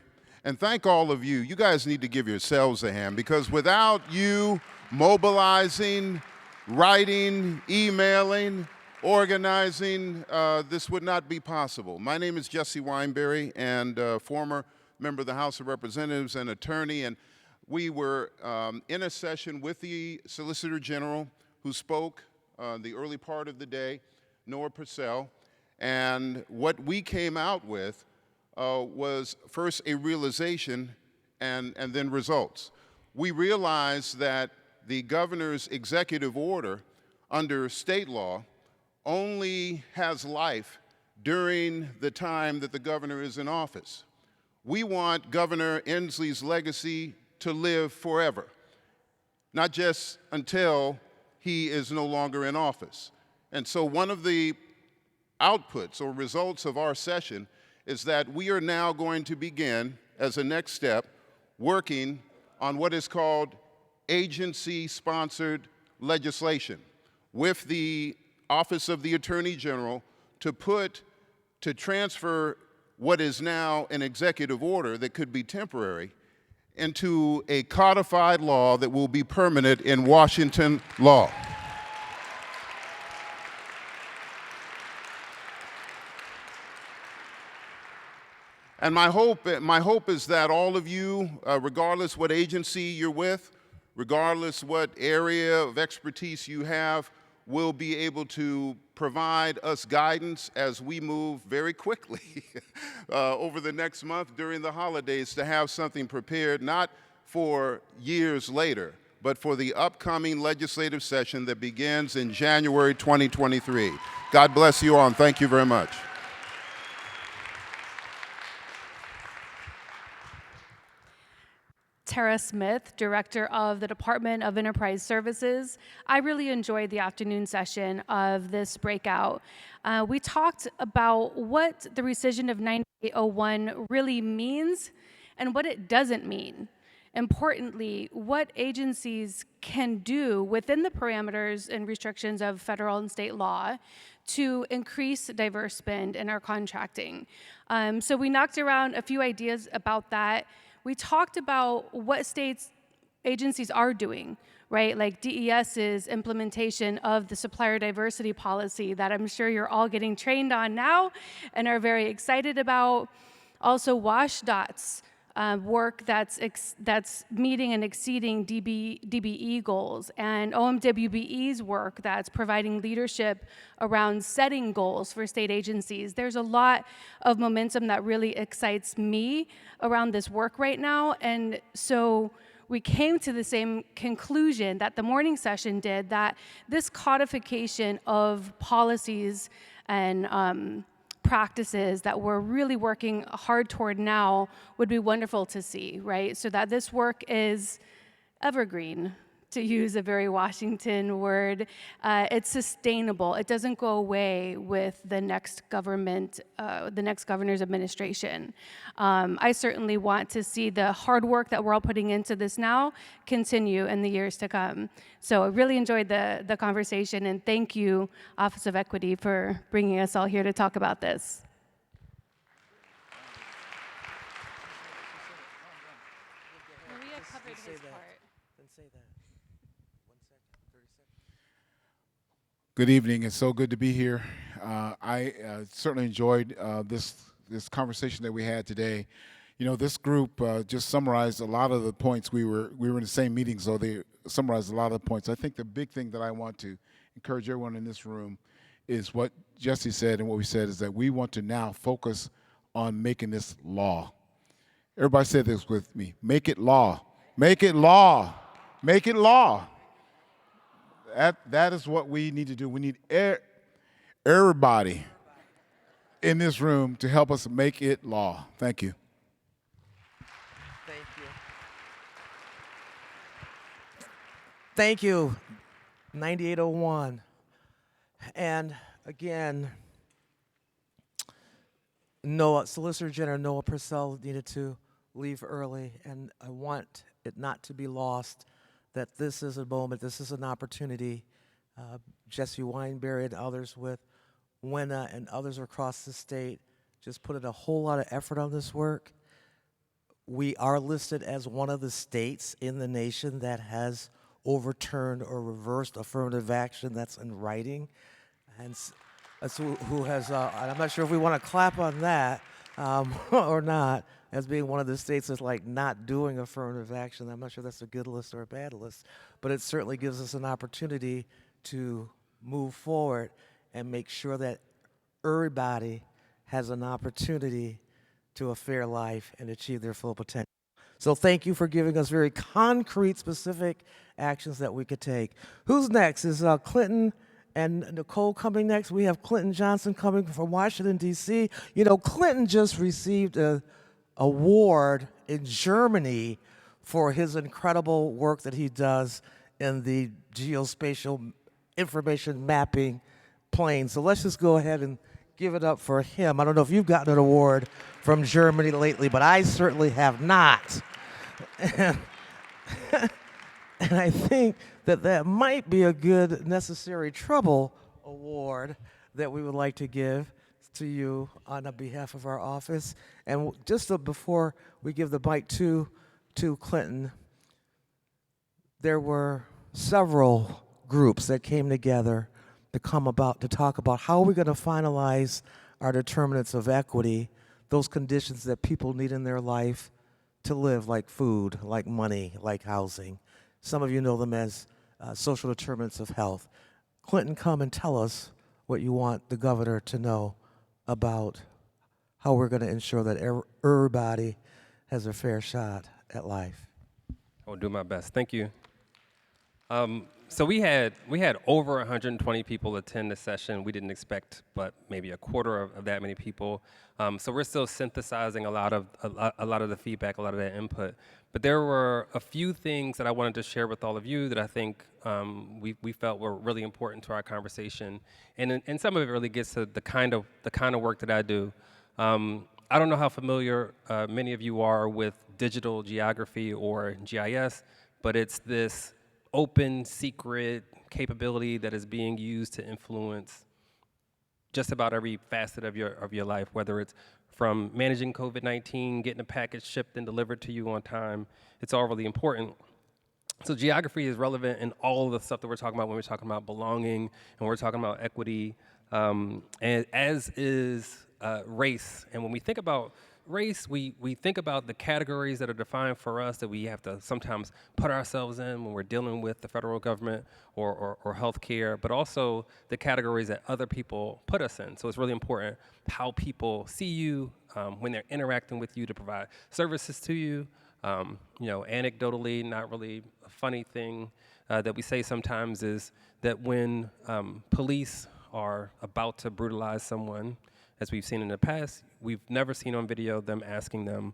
And thank all of you. You guys need to give yourselves a hand, because without you mobilizing, writing, emailing, organizing, this would not be possible. My name is Jesse Wineberry, and former member of the House of Representatives and attorney, and we were in a session with the Solicitor General, who spoke the early part of the day, Noah Purcell, and what we came out with was first a realization and then results. We realized that the governor's executive order under state law only has life during the time that the governor is in office. We want Governor Inslee's legacy to live forever, not just until he is no longer in office. And so one of the outputs or results of our session is that we are now going to begin, as a next step, working on what is called agency-sponsored legislation with the Office of the Attorney General to transfer what is now an executive order that could be temporary into a codified law that will be permanent in Washington law. And my hope is that all of you, regardless what agency you're with, regardless what area of expertise you have, will be able to provide us guidance as we move very quickly over the next month during the holidays to have something prepared, not for years later, but for the upcoming legislative session that begins in January 2023. God bless you all, and thank you very much. Tara Smith, Director of the Department of Enterprise Services. I really enjoyed the afternoon session of this breakout. We talked about what the rescission of 9801 really means and what it doesn't mean. Importantly, what agencies can do within the parameters and restrictions of federal and state law to increase diverse spend in our contracting. So we knocked around a few ideas about that. We talked about what states agencies are doing, right? Like DES's implementation of the supplier diversity policy that I'm sure you're all getting trained on now and are very excited about. Also WashDOT's work that's meeting and exceeding DBE goals, and OMWBE's work that's providing leadership around setting goals for state agencies. There's a lot of momentum that really excites me around this work right now, and so we came to the same conclusion that the morning session did, that this codification of policies and practices that we're really working hard toward now would be wonderful to see, right? So that this work is evergreen, to use a very Washington word. It's sustainable. It doesn't go away with the next government, the next governor's administration. I certainly want to see the hard work that we're all putting into this now continue in the years to come. So I really enjoyed the conversation, and thank you, Office of Equity, for bringing us all here to talk about this. Maria covered his part. Good evening. It's so good to be here. I certainly enjoyed this conversation that we had today. You know, this group just summarized a lot of the points. We were in the same meeting, so they summarized a lot of the points. I think the big thing that I want to encourage everyone in this room is what Jesse said and what we said, is that we want to now focus on making this law. Everybody say this with me: make it law. Make it law. Make it law. That is what we need to do. We need everybody in this room to help us make it law. Thank you. Thank you. Thank you, 9801. And again, Solicitor General Noah Purcell needed to leave early, and I want it not to be lost that this is a moment, this is an opportunity. Jesse Weinberry and others with Wenna and others across the state just put in a whole lot of effort on this work. We are listed as one of the states in the nation that has overturned or reversed affirmative action that's in writing. And that's who has, and I'm not sure if we want to clap on that or not, as being one of the states that's like not doing affirmative action. I'm not sure that's a good list or a bad list, but it certainly gives us an opportunity to move forward and make sure that everybody has an opportunity to a fair life and achieve their full potential. So thank you for giving us very concrete, specific actions that we could take. Who's next? Is Clinton and Nicole coming next? We have Clinton Johnson coming from Washington, D.C. You know, Clinton just received an award in Germany for his incredible work that he does in the geospatial information mapping plane. So let's just go ahead and give it up for him. I don't know if you've gotten an award from Germany lately, but I certainly have not. And I think that that might be a good necessary trouble award that we would like to give to you on behalf of our office. And just before we give the mic to Clinton, there were several groups that came together to talk about how we're going to finalize our determinants of equity, those conditions that people need in their life to live, like food, like money, like housing. Some of you know them as social determinants of health. Clinton, come and tell us what you want the governor to know about how we're going to ensure that everybody has a fair shot at life. I'll do my best. Thank you. So we had over 120 people attend the session. We didn't expect, but maybe a quarter of that many people. So we're still synthesizing a lot of the feedback, a lot of that input. But there were a few things that I wanted to share with all of you that I think we felt were really important to our conversation, and some of it really gets to the kind of work that I do. I don't know how familiar many of you are with digital geography or GIS, but it's this open, secret capability that is being used to influence just about every facet of your life, whether it's from managing COVID-19, getting a package shipped and delivered to you on time. It's all really important. So geography is relevant in all of the stuff that we're talking about when we're talking about belonging and we're talking about equity, and as is race. And when we think about race, we think about the categories that are defined for us that we have to sometimes put ourselves in when we're dealing with the federal government or healthcare, but also the categories that other people put us in. So it's really important how people see you when they're interacting with you to provide services to you. You know, anecdotally, not really a funny thing that we say sometimes is that when police are about to brutalize someone, as we've seen in the past, we've never seen on video them asking them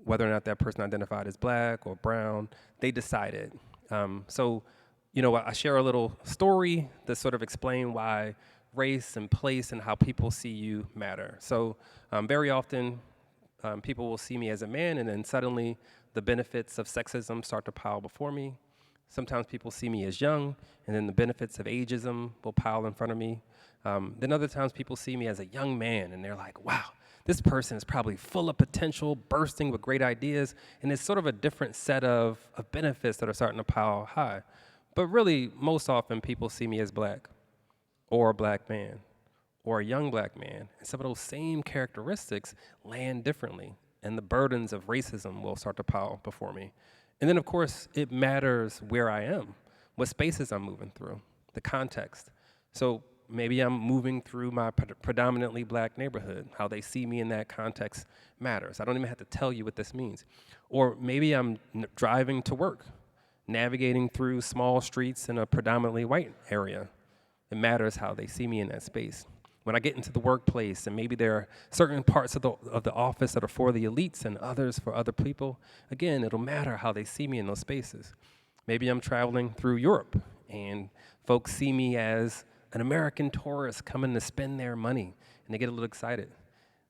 whether or not that person identified as black or brown. They decided. So, you know, I share a little story to sort of explain why race and place and how people see you matter. So very often, people will see me as a man, and then suddenly the benefits of sexism start to pile before me. Sometimes people see me as young, and then the benefits of ageism will pile in front of me. Then other times people see me as a young man, and they're like, wow, this person is probably full of potential, bursting with great ideas, and it's sort of a different set of benefits that are starting to pile high. But really, most often people see me as black, or a black man, or a young black man, and some of those same characteristics land differently, and the burdens of racism will start to pile before me. And then, of course, it matters where I am, what spaces I'm moving through, the context. So maybe I'm moving through my predominantly black neighborhood. How they see me in that context matters. I don't even have to tell you what this means. Or maybe I'm driving to work, navigating through small streets in a predominantly white area. It matters how they see me in that space. When I get into the workplace, and maybe there are certain parts of the office that are for the elites and others for other people, again, it'll matter how they see me in those spaces. Maybe I'm traveling through Europe, and folks see me as an American tourist coming to spend their money, and they get a little excited.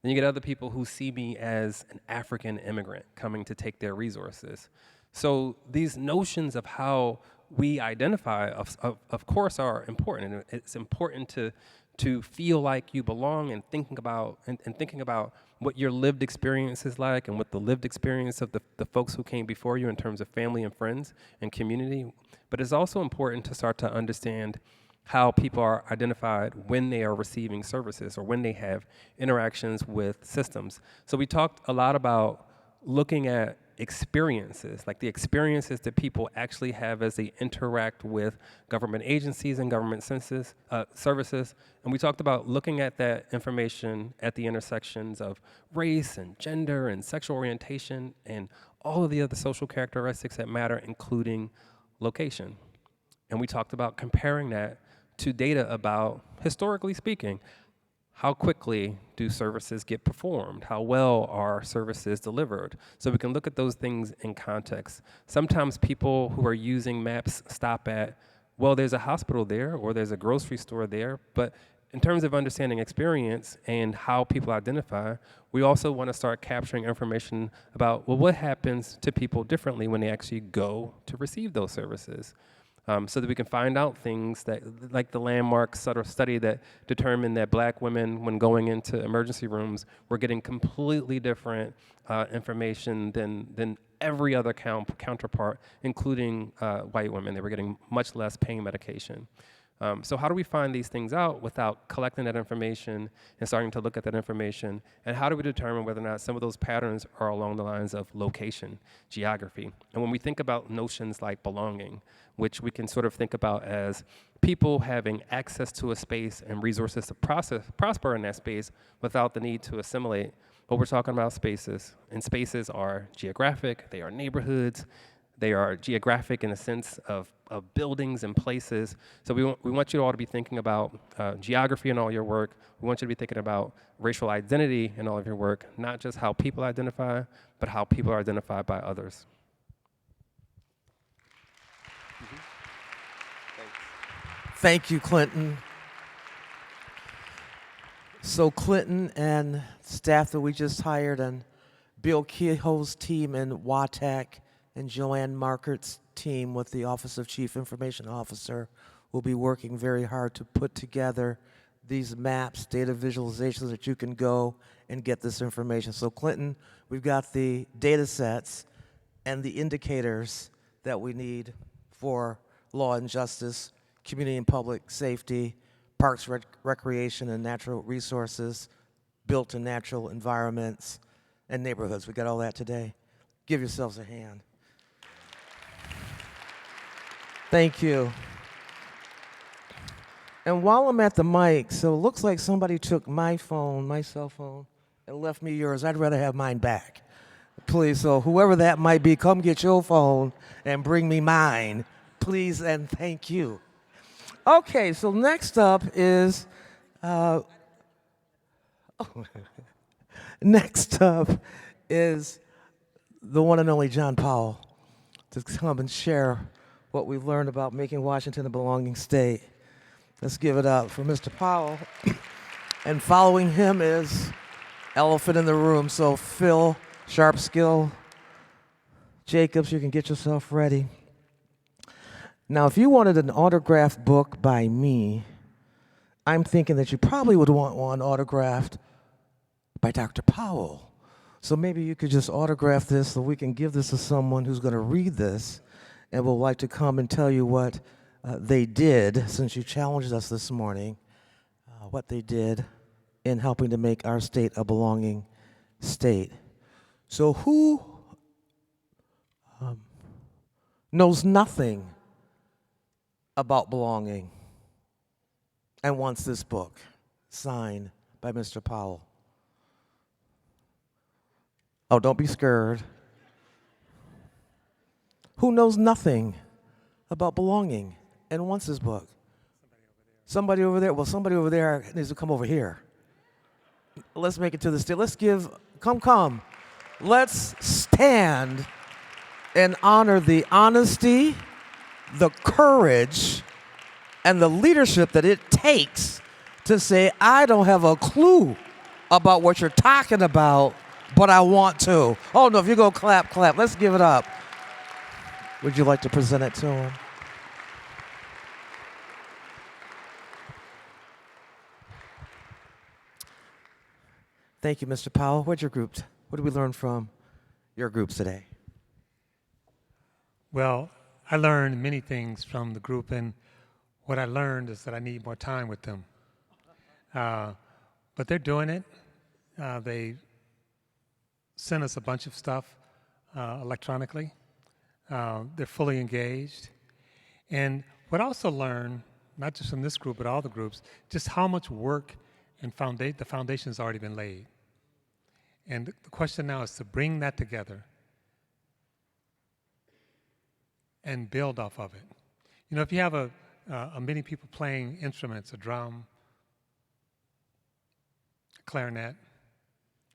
Then you get other people who see me as an African immigrant coming to take their resources. So these notions of how we identify, of course, are important, and it's important to feel like you belong, and thinking about what your lived experience is like and what the lived experience of the folks who came before you in terms of family and friends and community. But it's also important to start to understand how people are identified when they are receiving services or when they have interactions with systems. So we talked a lot about looking at experiences, like the experiences that people actually have as they interact with government agencies and government services. And we talked about looking at that information at the intersections of race and gender and sexual orientation and all of the other social characteristics that matter, including location. And we talked about comparing that to data about, historically speaking, how quickly do services get performed? How well are services delivered? So we can look at those things in context. Sometimes people who are using maps stop at, well, there's a hospital there or there's a grocery store there, but in terms of understanding experience and how people identify, we also want to start capturing information about, well, what happens to people differently when they actually go to receive those services? So that we can find out things that, like the landmark sort of study that determined that black women, when going into emergency rooms, were getting completely different information than every other counterpart, including white women. They were getting much less pain medication. So how do we find these things out without collecting that information and starting to look at that information? And how do we determine whether or not some of those patterns are along the lines of location, geography? And when we think about notions like belonging, which we can sort of think about as people having access to a space and resources to prosper in that space without the need to assimilate, but we're talking about spaces. And spaces are geographic, they are neighborhoods, they are geographic in the sense of buildings and places. So we want you all to be thinking about geography in all your work. We want you to be thinking about racial identity in all of your work, not just how people identify, but how people are identified by others. Thank you, Clinton. So Clinton and staff that we just hired and Bill Kehoe's team in WATAC and Joanne Markert's team with the Office of Chief Information Officer will be working very hard to put together these maps, data visualizations that you can go and get this information. So Clinton, we've got the data sets and the indicators that we need for law and justice, community and public safety, parks, recreation, and natural resources, built in natural environments, and neighborhoods. We got all that today. Give yourselves a hand. Thank you. And while I'm at the mic, so it looks like somebody took my phone, my cell phone, and left me yours. I'd rather have mine back. Please, so whoever that might be, come get your phone and bring me mine. Please and thank you. Okay, so next up is, next up is the one and only John Powell to come and share what we've learned about making Washington a belonging state. Let's give it up for Mr. Powell. And following him is elephant in the room, so Phil Sharpskill, Jacobs, you can get yourself ready. Now, if you wanted an autographed book by me, I'm thinking that you probably would want one autographed by Dr. Powell. So maybe you could just autograph this so we can give this to someone who's going to read this and would like to come and tell you what they did, since you challenged us this morning, what they did in helping to make our state a belonging state. So who knows nothing about belonging and wants this book signed by Mr. Powell? Oh, don't be scared. Who knows nothing about belonging and wants this book? Somebody over there. Well, somebody over there needs to come over here. Let's make it to the stage. Let's give, come. Let's stand and honor the honesty, the courage, and the leadership that it takes to say, I don't have a clue about what you're talking about, but I want to. Oh, no, if you go clap. Let's give it up. Would you like to present it to him? Thank you, Mr. Powell. What did we learn from your groups today? Well, I learned many things from the group, and what I learned is that I need more time with them. But they're doing it. They sent us a bunch of stuff electronically. They're fully engaged. And what I also learned, not just from this group, but all the groups, just how much work and the foundation's already been laid. And the question now is to bring that together and build off of it. You know, if you have a many people playing instruments, a drum, a clarinet,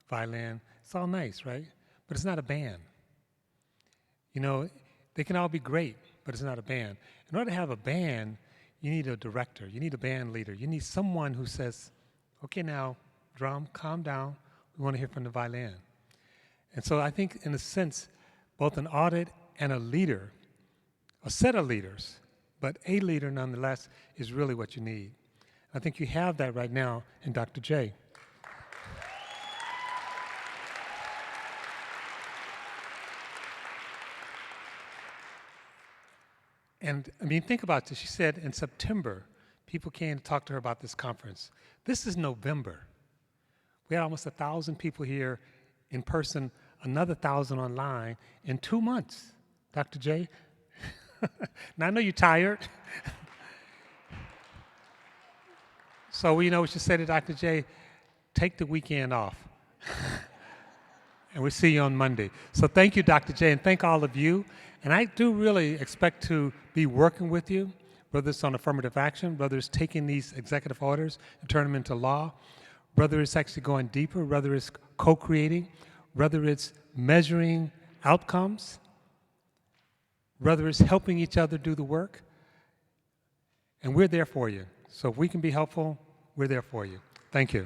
violin, it's all nice, right? But it's not a band. You know, they can all be great, but it's not a band. In order to have a band, you need a director, you need a band leader, you need someone who says, okay, now, drum, calm down, we want to hear from the violin. And so I think, in a sense, both an audit and a leader, a set of leaders, but a leader nonetheless is really what you need. I think you have that right now in Dr. Jay. And I mean, think about this. She said in September, people came to talk to her about this conference. This is November. We had almost 1,000 people here in person, another 1,000 online in 2 months. Dr. Jay? Now I know you're tired. So we know what you said to Dr. Jay, take the weekend off. And we'll see you on Monday. So thank you, Dr. Jay, and thank all of you. And I do really expect to be working with you, whether it's on affirmative action, whether it's taking these executive orders and turning them into law, whether it's actually going deeper, whether it's co-creating, whether it's measuring outcomes, whether it's helping each other do the work. And we're there for you. So if we can be helpful, we're there for you. Thank you.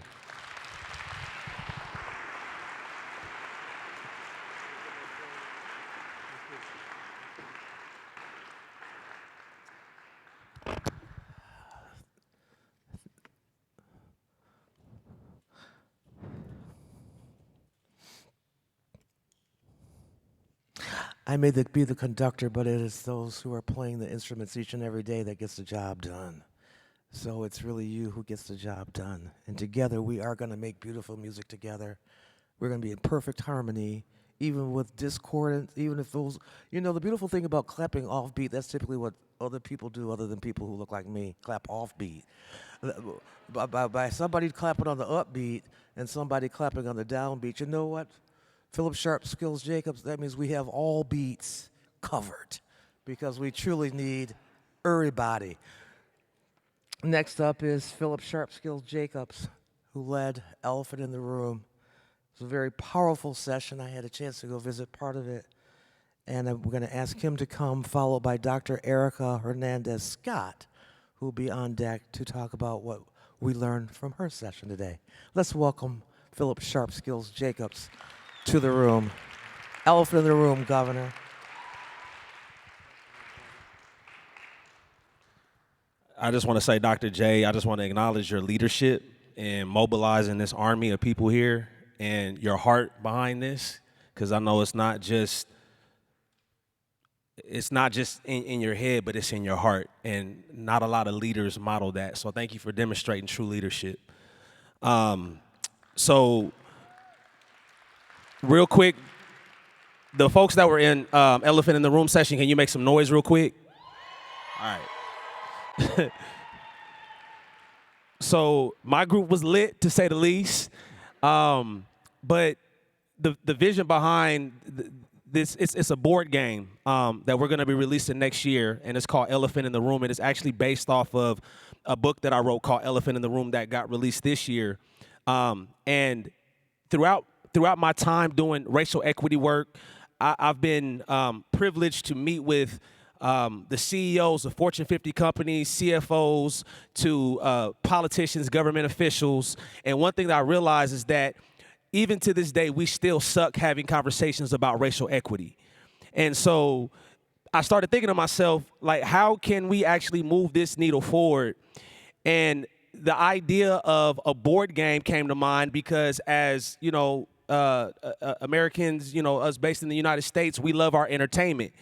I may be the conductor, but it is those who are playing the instruments each and every day that gets the job done. So it's really you who gets the job done. And together we are going to make beautiful music together. We're going to be in perfect harmony, even with discordant, even if those, you know, the beautiful thing about clapping off beat, that's typically what other people do other than people who look like me, clap off beat. By somebody clapping on the upbeat and somebody clapping on the downbeat, you know what? Philip Sharp Skills Jacobs, that means we have all beats covered because we truly need everybody. Next up is Philip Sharp Skills Jacobs, who led Elephant in the Room. It was a very powerful session. I had a chance to go visit part of it. And we're going to ask him to come, followed by Dr. Erica Hernandez-Scott, who will be on deck to talk about what we learned from her session today. Let's welcome Philip Sharp Skills Jacobs to the room. Elephant in the room, Governor. I just want to say, Dr. Jay, I just want to acknowledge your leadership in mobilizing this army of people here and your heart behind this, because I know it's not just in your head, but it's in your heart, and not a lot of leaders model that. So thank you for demonstrating true leadership. So real quick, the folks that were in Elephant in the Room session, can you make some noise real quick? All right. So my group was lit, to say the least. But the vision behind this, it's a board game that we're going to be releasing next year, and it's called Elephant in the Room, and it's actually based off of a book that I wrote called Elephant in the Room that got released this year. And throughout my time doing racial equity work, I've been privileged to meet with the CEOs of Fortune 50 companies, CFOs, to politicians, government officials. And one thing that I realize is that even to this day, we still suck having conversations about racial equity. And so I started thinking to myself, like, how can we actually move this needle forward? And the idea of a board game came to mind because, as you know, Americans, you know, us based in the United States, we love our entertainment.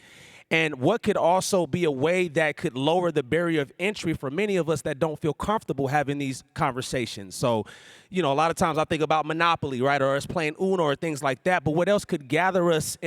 And what could also be a way that could lower the barrier of entry for many of us that don't feel comfortable having these conversations. So, you know, a lot of times I think about Monopoly, right, or us playing Uno or things like that, but what else could gather us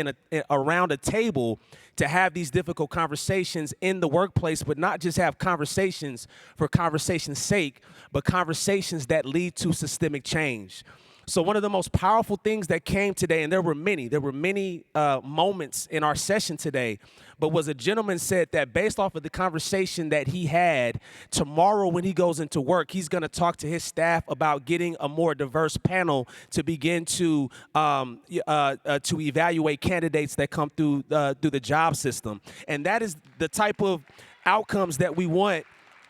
around a table to have these difficult conversations in the workplace, but not just have conversations for conversation's sake, but conversations that lead to systemic change. So one of the most powerful things that came today, and there were many moments in our session today, but was a gentleman said that based off of the conversation that he had, tomorrow when he goes into work, he's going to talk to his staff about getting a more diverse panel to begin to evaluate candidates that come through the job system. And that is the type of outcomes that we want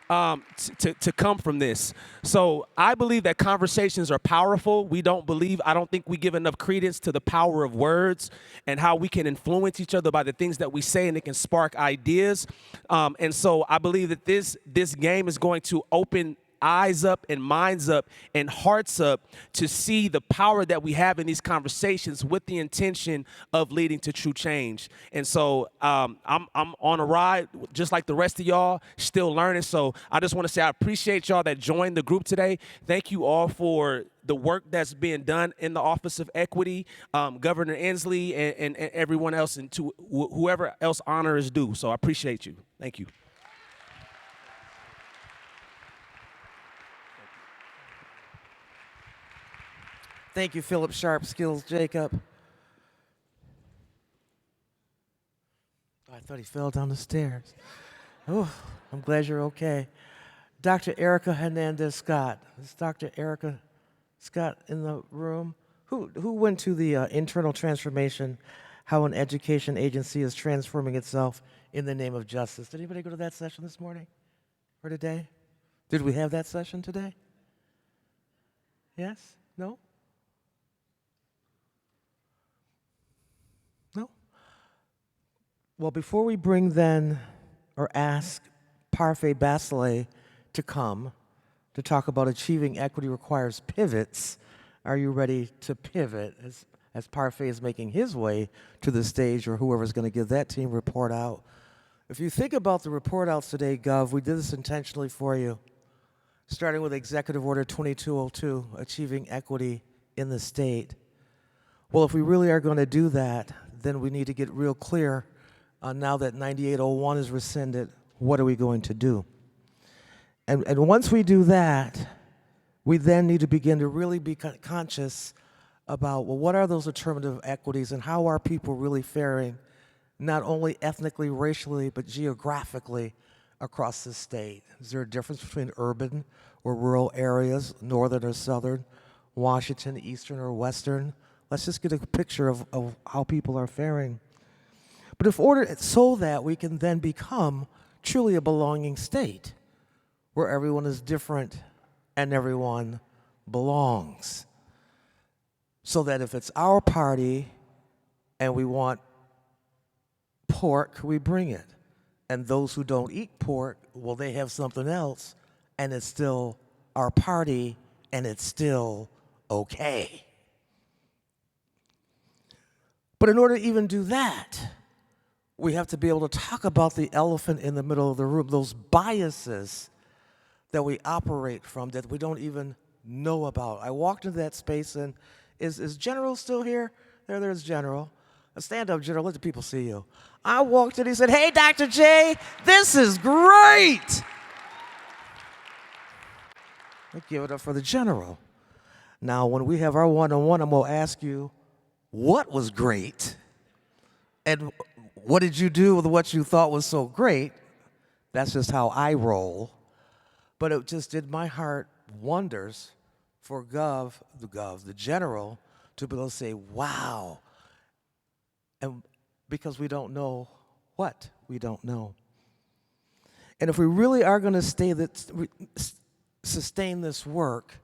to come from this. So I believe that conversations are powerful. I don't think we give enough credence to the power of words and how we can influence each other by the things that we say, and it can spark ideas. And so I believe that this game is going to open eyes up and minds up and hearts up to see the power that we have in these conversations with the intention of leading to true change. And so I'm on a ride just like the rest of y'all, still learning. So I just want to say I appreciate y'all that joined the group today. Thank you all for the work that's being done in the Office of Equity, Governor Inslee, and everyone else, and to whoever else honor is due. So I appreciate you. Thank you. Thank you, Philip Sharp Skills Jacob. Oh, I thought he fell down the stairs. Oh, I'm glad you're okay. Dr. Erica Hernandez Scott. Is Dr. Erica Scott in the room? Who went to the internal transformation, how an education agency is transforming itself in the name of justice? Did anybody go to that session this morning or today? Did we have that session today? Yes? No? No? Well, before we bring then or ask Parfait Bachelet to come to talk about achieving equity requires pivots, are you ready to pivot as Parfait is making his way to the stage, or whoever's going to give that team report out? If you think about the report outs today, Gov, we did this intentionally for you, starting with Executive Order 2202, achieving equity in the state. Well, if we really are going to do that, then we need to get real clear on now that 9801 is rescinded, what are we going to do? And once we do that, we then need to begin to really be conscious about, well, what are those determinative equities and how are people really faring, not only ethnically, racially, but geographically across the state? Is there a difference between urban or rural areas, northern or southern, Washington, eastern or western? Let's just get a picture of how people are faring. But so that we can then become truly a belonging state, where everyone is different and everyone belongs. So that if it's our party and we want pork, we bring it. And those who don't eat pork, well, they have something else, and it's still our party, and it's still okay. But in order to even do that, we have to be able to talk about the elephant in the middle of the room, those biases that we operate from that we don't even know about. I walked into that space, and is General still here? There's General. Stand up, General, let the people see you. I walked in, he said, "Hey, Dr. J, this is great." Let's give it up for the General. Now, when we have our one-on-one, I'm gonna ask you, what was great? And what did you do with what you thought was so great? That's just how I roll. But it just did my heart wonders for the General, to be able to say, wow. And because we don't know what we don't know. And if we really are going to sustain this work,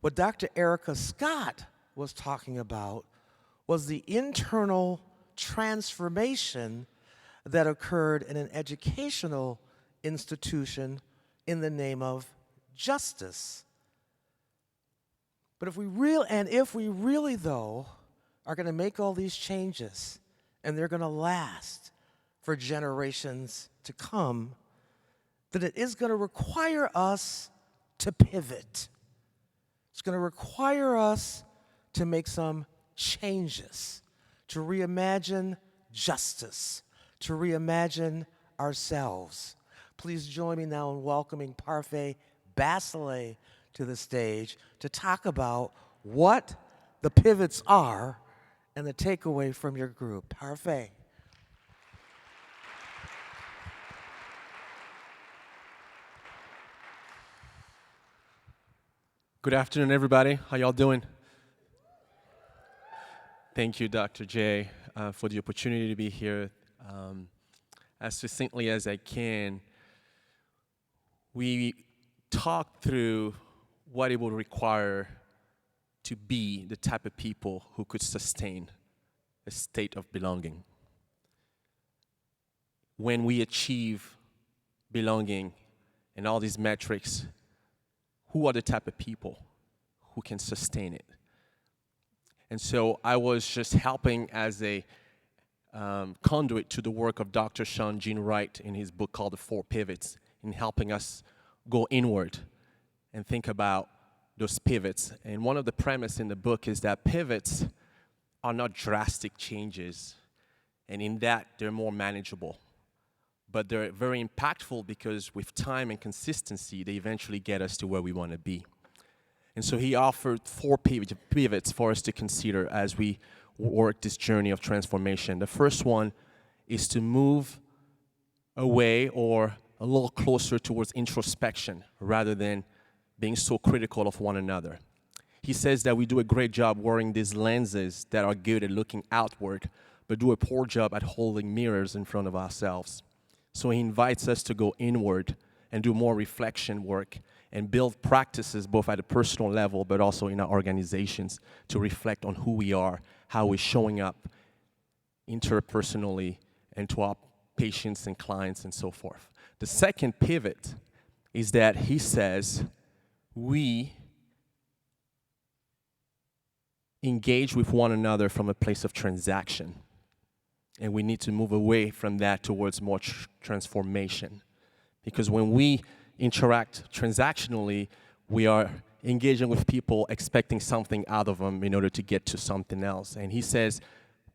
what Dr. Erica Scott was talking about was the internal transformation that occurred in an educational institution in the name of justice. But if we really though are going to make all these changes, and they're going to last, for generations to come, that it is going to require us to pivot. It's going to require us to make some changes, to reimagine justice, to reimagine ourselves. Please join me now in welcoming Parfait Bachelet to the stage to talk about what the pivots are and the takeaway from your group. Parfait. Good afternoon, everybody. How y'all doing? Thank you, Dr. Jay, for the opportunity to be here. As succinctly as I can, we talked through what it would require to be the type of people who could sustain a state of belonging. When we achieve belonging and all these metrics, who are the type of people who can sustain it? And so I was just helping as a conduit to the work of Dr. Sean Jean Wright in his book called The Four Pivots, in helping us go inward and think about those pivots. And one of the premise in the book is that pivots are not drastic changes, and in that they're more manageable. But they're very impactful because with time and consistency, they eventually get us to where we want to be. And so he offered 4 pivots for us to consider as we work this journey of transformation. The first one is to move away or a little closer towards introspection rather than being so critical of one another. He says that we do a great job wearing these lenses that are good at looking outward, but do a poor job at holding mirrors in front of ourselves. So he invites us to go inward and do more reflection work and build practices both at a personal level but also in our organizations to reflect on who we are, how we're showing up interpersonally and to our patients and clients and so forth. The second pivot is that he says we engage with one another from a place of transaction. And we need to move away from that towards more transformation. Because when we interact transactionally, we are engaging with people expecting something out of them in order to get to something else. And he says,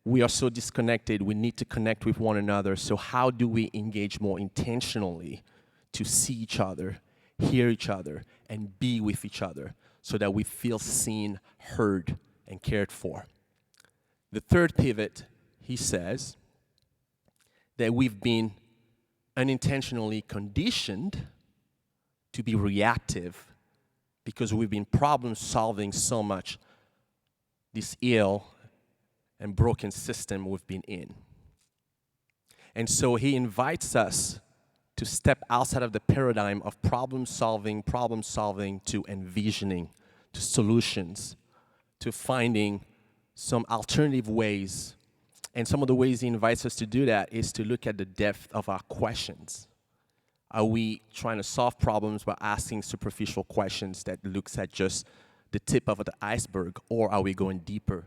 we are so disconnected, we need to connect with one another. So how do we engage more intentionally to see each other, hear each other, and be with each other so that we feel seen, heard, and cared for? The third pivot, he says, that we've been unintentionally conditioned to be reactive because we've been problem solving so much this ill and broken system we've been in. And so he invites us to step outside of the paradigm of problem solving to envisioning, to solutions, to finding some alternative ways. And some of the ways he invites us to do that is to look at the depth of our questions. Are we trying to solve problems by asking superficial questions that looks at just the tip of the iceberg, or are we going deeper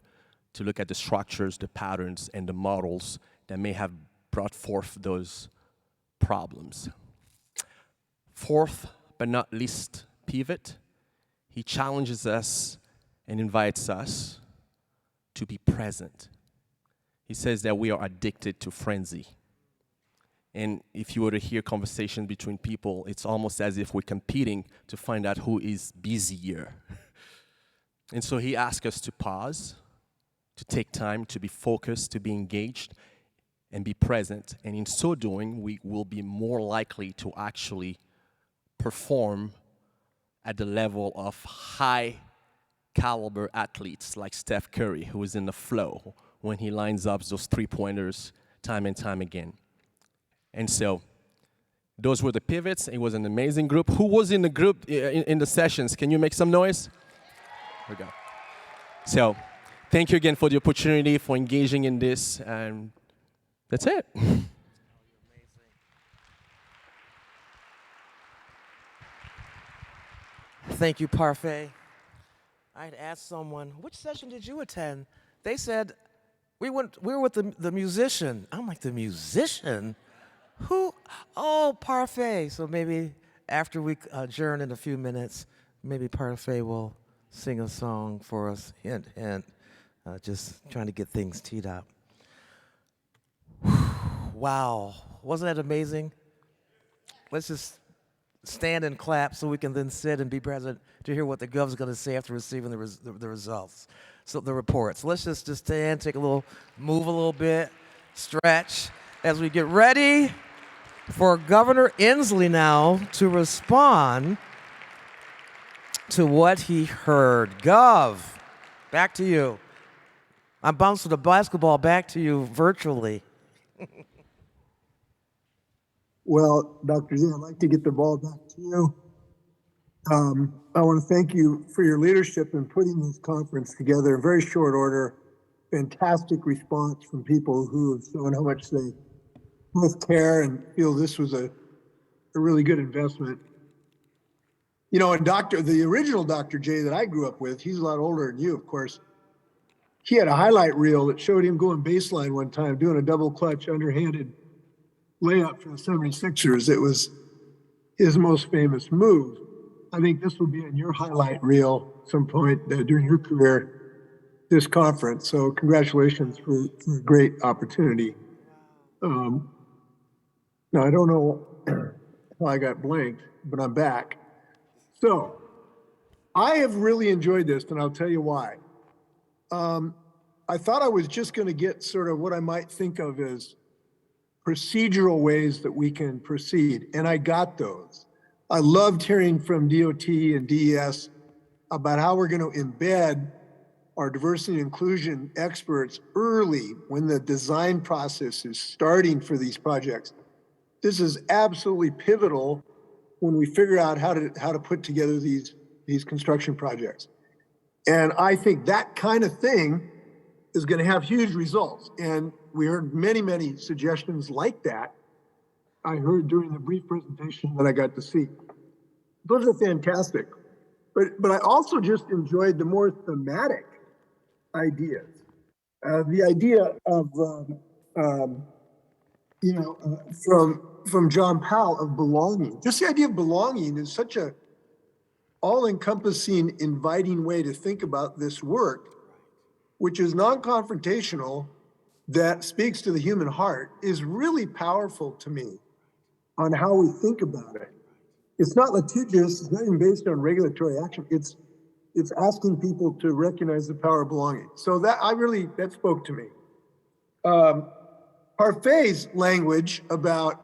to look at the structures, the patterns, and the models that may have brought forth those problems? Fourth, but not least pivot, he challenges us and invites us to be present. He says that we are addicted to frenzy. And if you were to hear conversations between people, it's almost as if we're competing to find out who is busier. And so he asks us to pause, to take time, to be focused, to be engaged, and be present. And in so doing, we will be more likely to actually perform at the level of high caliber athletes like Steph Curry, who is in the flow when he lines up those three-pointers time and time again. And so those were the pivots. It was an amazing group. Who was in the group in the sessions? Can you make some noise? There we go. So thank you again for the opportunity, for engaging in this, and that's it. Thank you, Parfait. I'd asked someone, which session did you attend? They said We were with the musician. I'm like, the musician? Who? Oh, Parfait. So maybe after we adjourn in a few minutes, maybe Parfait will sing a song for us. Hint, hint. Just trying to get things teed up. Wow. Wasn't that amazing? Let's just stand and clap so we can then sit and be present to hear what the gov's going to say after receiving the results, so the reports. Let's just stand, take a little, move a little bit, stretch as we get ready for Governor Inslee now to respond to what he heard. Gov, back to you. I'm bouncing the basketball back to you virtually. Well, Dr. Z, I'd like to get the ball back to you. I want to thank you for your leadership in putting this conference together in very short order. Fantastic response from people who have shown how much they both care and feel this was a really good investment. You know, and the original Dr. J that I grew up with, he's a lot older than you, of course. He had a highlight reel that showed him going baseline one time, doing a double clutch underhanded layup for the 76ers. It was his most famous move. I think this will be in your highlight reel some point during your career, this conference. So congratulations for a great opportunity. Now, I don't know how I got blanked, but I'm back. So I have really enjoyed this, and I'll tell you why. I thought I was just going to get sort of what I might think of as procedural ways that we can proceed, and I got those. I loved hearing from DOT and DES about how we're going to embed our diversity and inclusion experts early when the design process is starting for these projects. This is absolutely pivotal when we figure out how to put together these construction projects. And I think that kind of thing is going to have huge results. And we heard many, many suggestions like that. I heard during the brief presentation that I got to see. Those are fantastic. But I also just enjoyed the more thematic ideas. The idea of, from John Powell of belonging. Just the idea of belonging is such a all-encompassing, inviting way to think about this work, which is non-confrontational, that speaks to the human heart, is really powerful to me on how we think about it. It's not litigious, it's not even based on regulatory action. It's asking people to recognize the power of belonging. So that spoke to me. Parfait's language about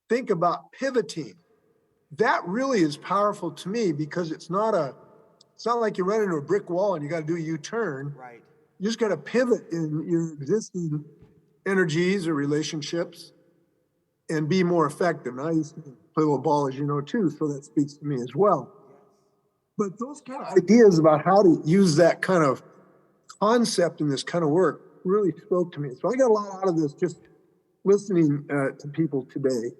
think about pivoting. That really is powerful to me because it's not like you run into a brick wall and you got to do a U-turn. Right. You just got to pivot in your existing energies or relationships and be more effective. And I used to play a little ball, as you know, too, so that speaks to me as well. But those kind of ideas about how to use that kind of concept in this kind of work really spoke to me. So I got a lot out of this just listening to people today.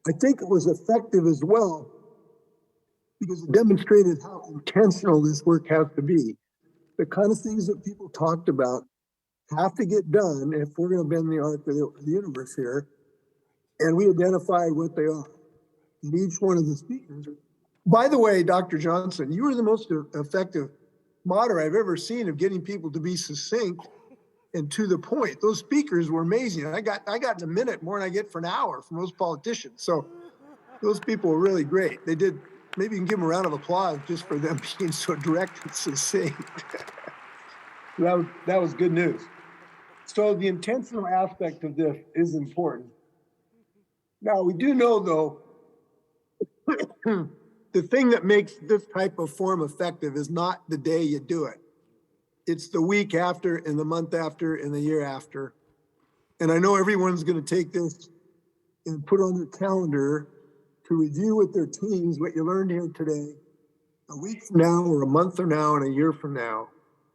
I think it was effective as well because it demonstrated how intentional this work has to be. The kind of things that people talked about have to get done if we're going to bend the arc of the universe here. And we identified what they are in each one of the speakers. By the way, Dr. Johnson, you were the most effective moderator I've ever seen of getting people to be succinct and to the point. Those speakers were amazing. I got in a minute more than I get for an hour from most politicians. So those people were really great. They did. Maybe you can give them a round of applause just for them being so direct and succinct. That was good news. So the intentional aspect of this is important. Now, we do know, though, the thing that makes this type of form effective is not the day you do it. It's the week after and the month after and the year after. And I know everyone's going to take this and put on their calendar to review with their teams what you learned here today, a week from now or a month from now and a year from now.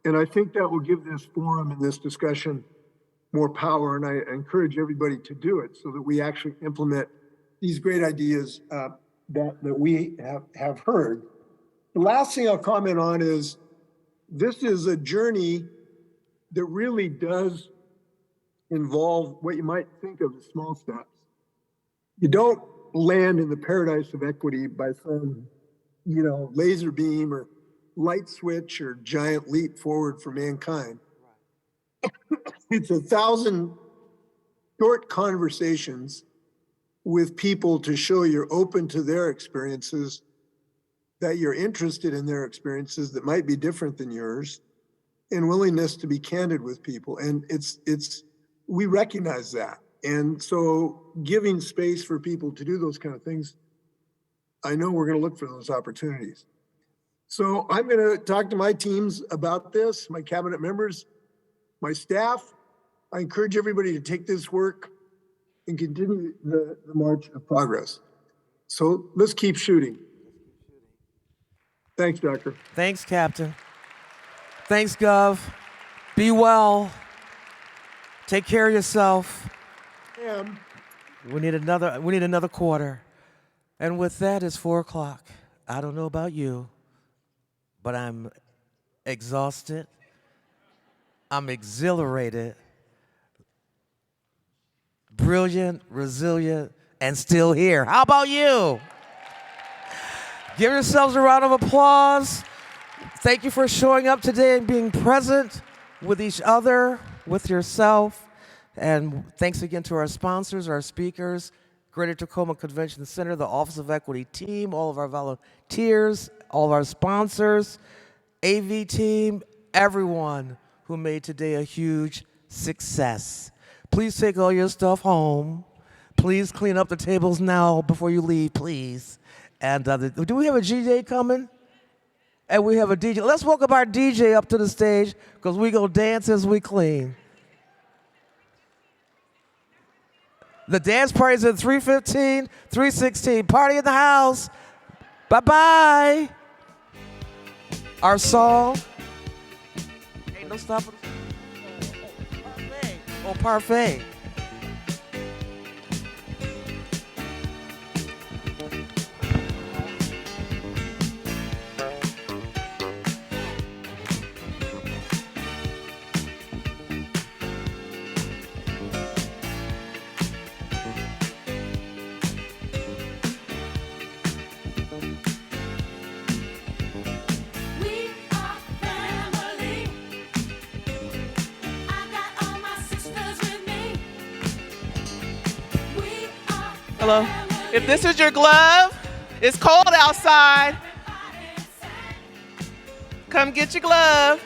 And I think that will give this forum and this discussion more power. And I encourage everybody to do it so that we actually implement these great ideas that we have heard. The last thing I'll comment on is this is a journey that really does involve what you might think of as small steps. You don't land in the paradise of equity by some, laser beam or light switch or giant leap forward for mankind. It's 1,000 short conversations with people to show you're open to their experiences, that you're interested in their experiences that might be different than yours, and willingness to be candid with people. And we recognize that. And so giving space for people to do those kind of things, I know we're going to look for those opportunities. So I'm going to talk to my teams about this, my cabinet members, my staff. I encourage everybody to take this work and continue the march of progress. So let's keep shooting. Thanks, Doctor. Thanks, Captain. Thanks, Gov. Be well. Take care of yourself. We need another quarter. And with that, it's 4 o'clock. I don't know about you, but I'm exhausted. I'm exhilarated, brilliant, resilient, and still here. How about you? Give yourselves a round of applause. Thank you for showing up today and being present with each other, with yourself. And thanks again to our sponsors, our speakers, Greater Tacoma Convention Center, the Office of Equity team, all of our volunteers, all of our sponsors, AV team, everyone who made today a huge success. Please take all your stuff home. Please clean up the tables now before you leave, please. And do we have a DJ coming? And we have a DJ. Let's welcome our DJ up to the stage because we go dance as we clean. The dance party's at 3:15, 3:16. Party in the house. Bye-bye. Our song. Ain't no stopping. Oh, parfait. Hello. If this is your glove, it's cold outside. Come get your glove.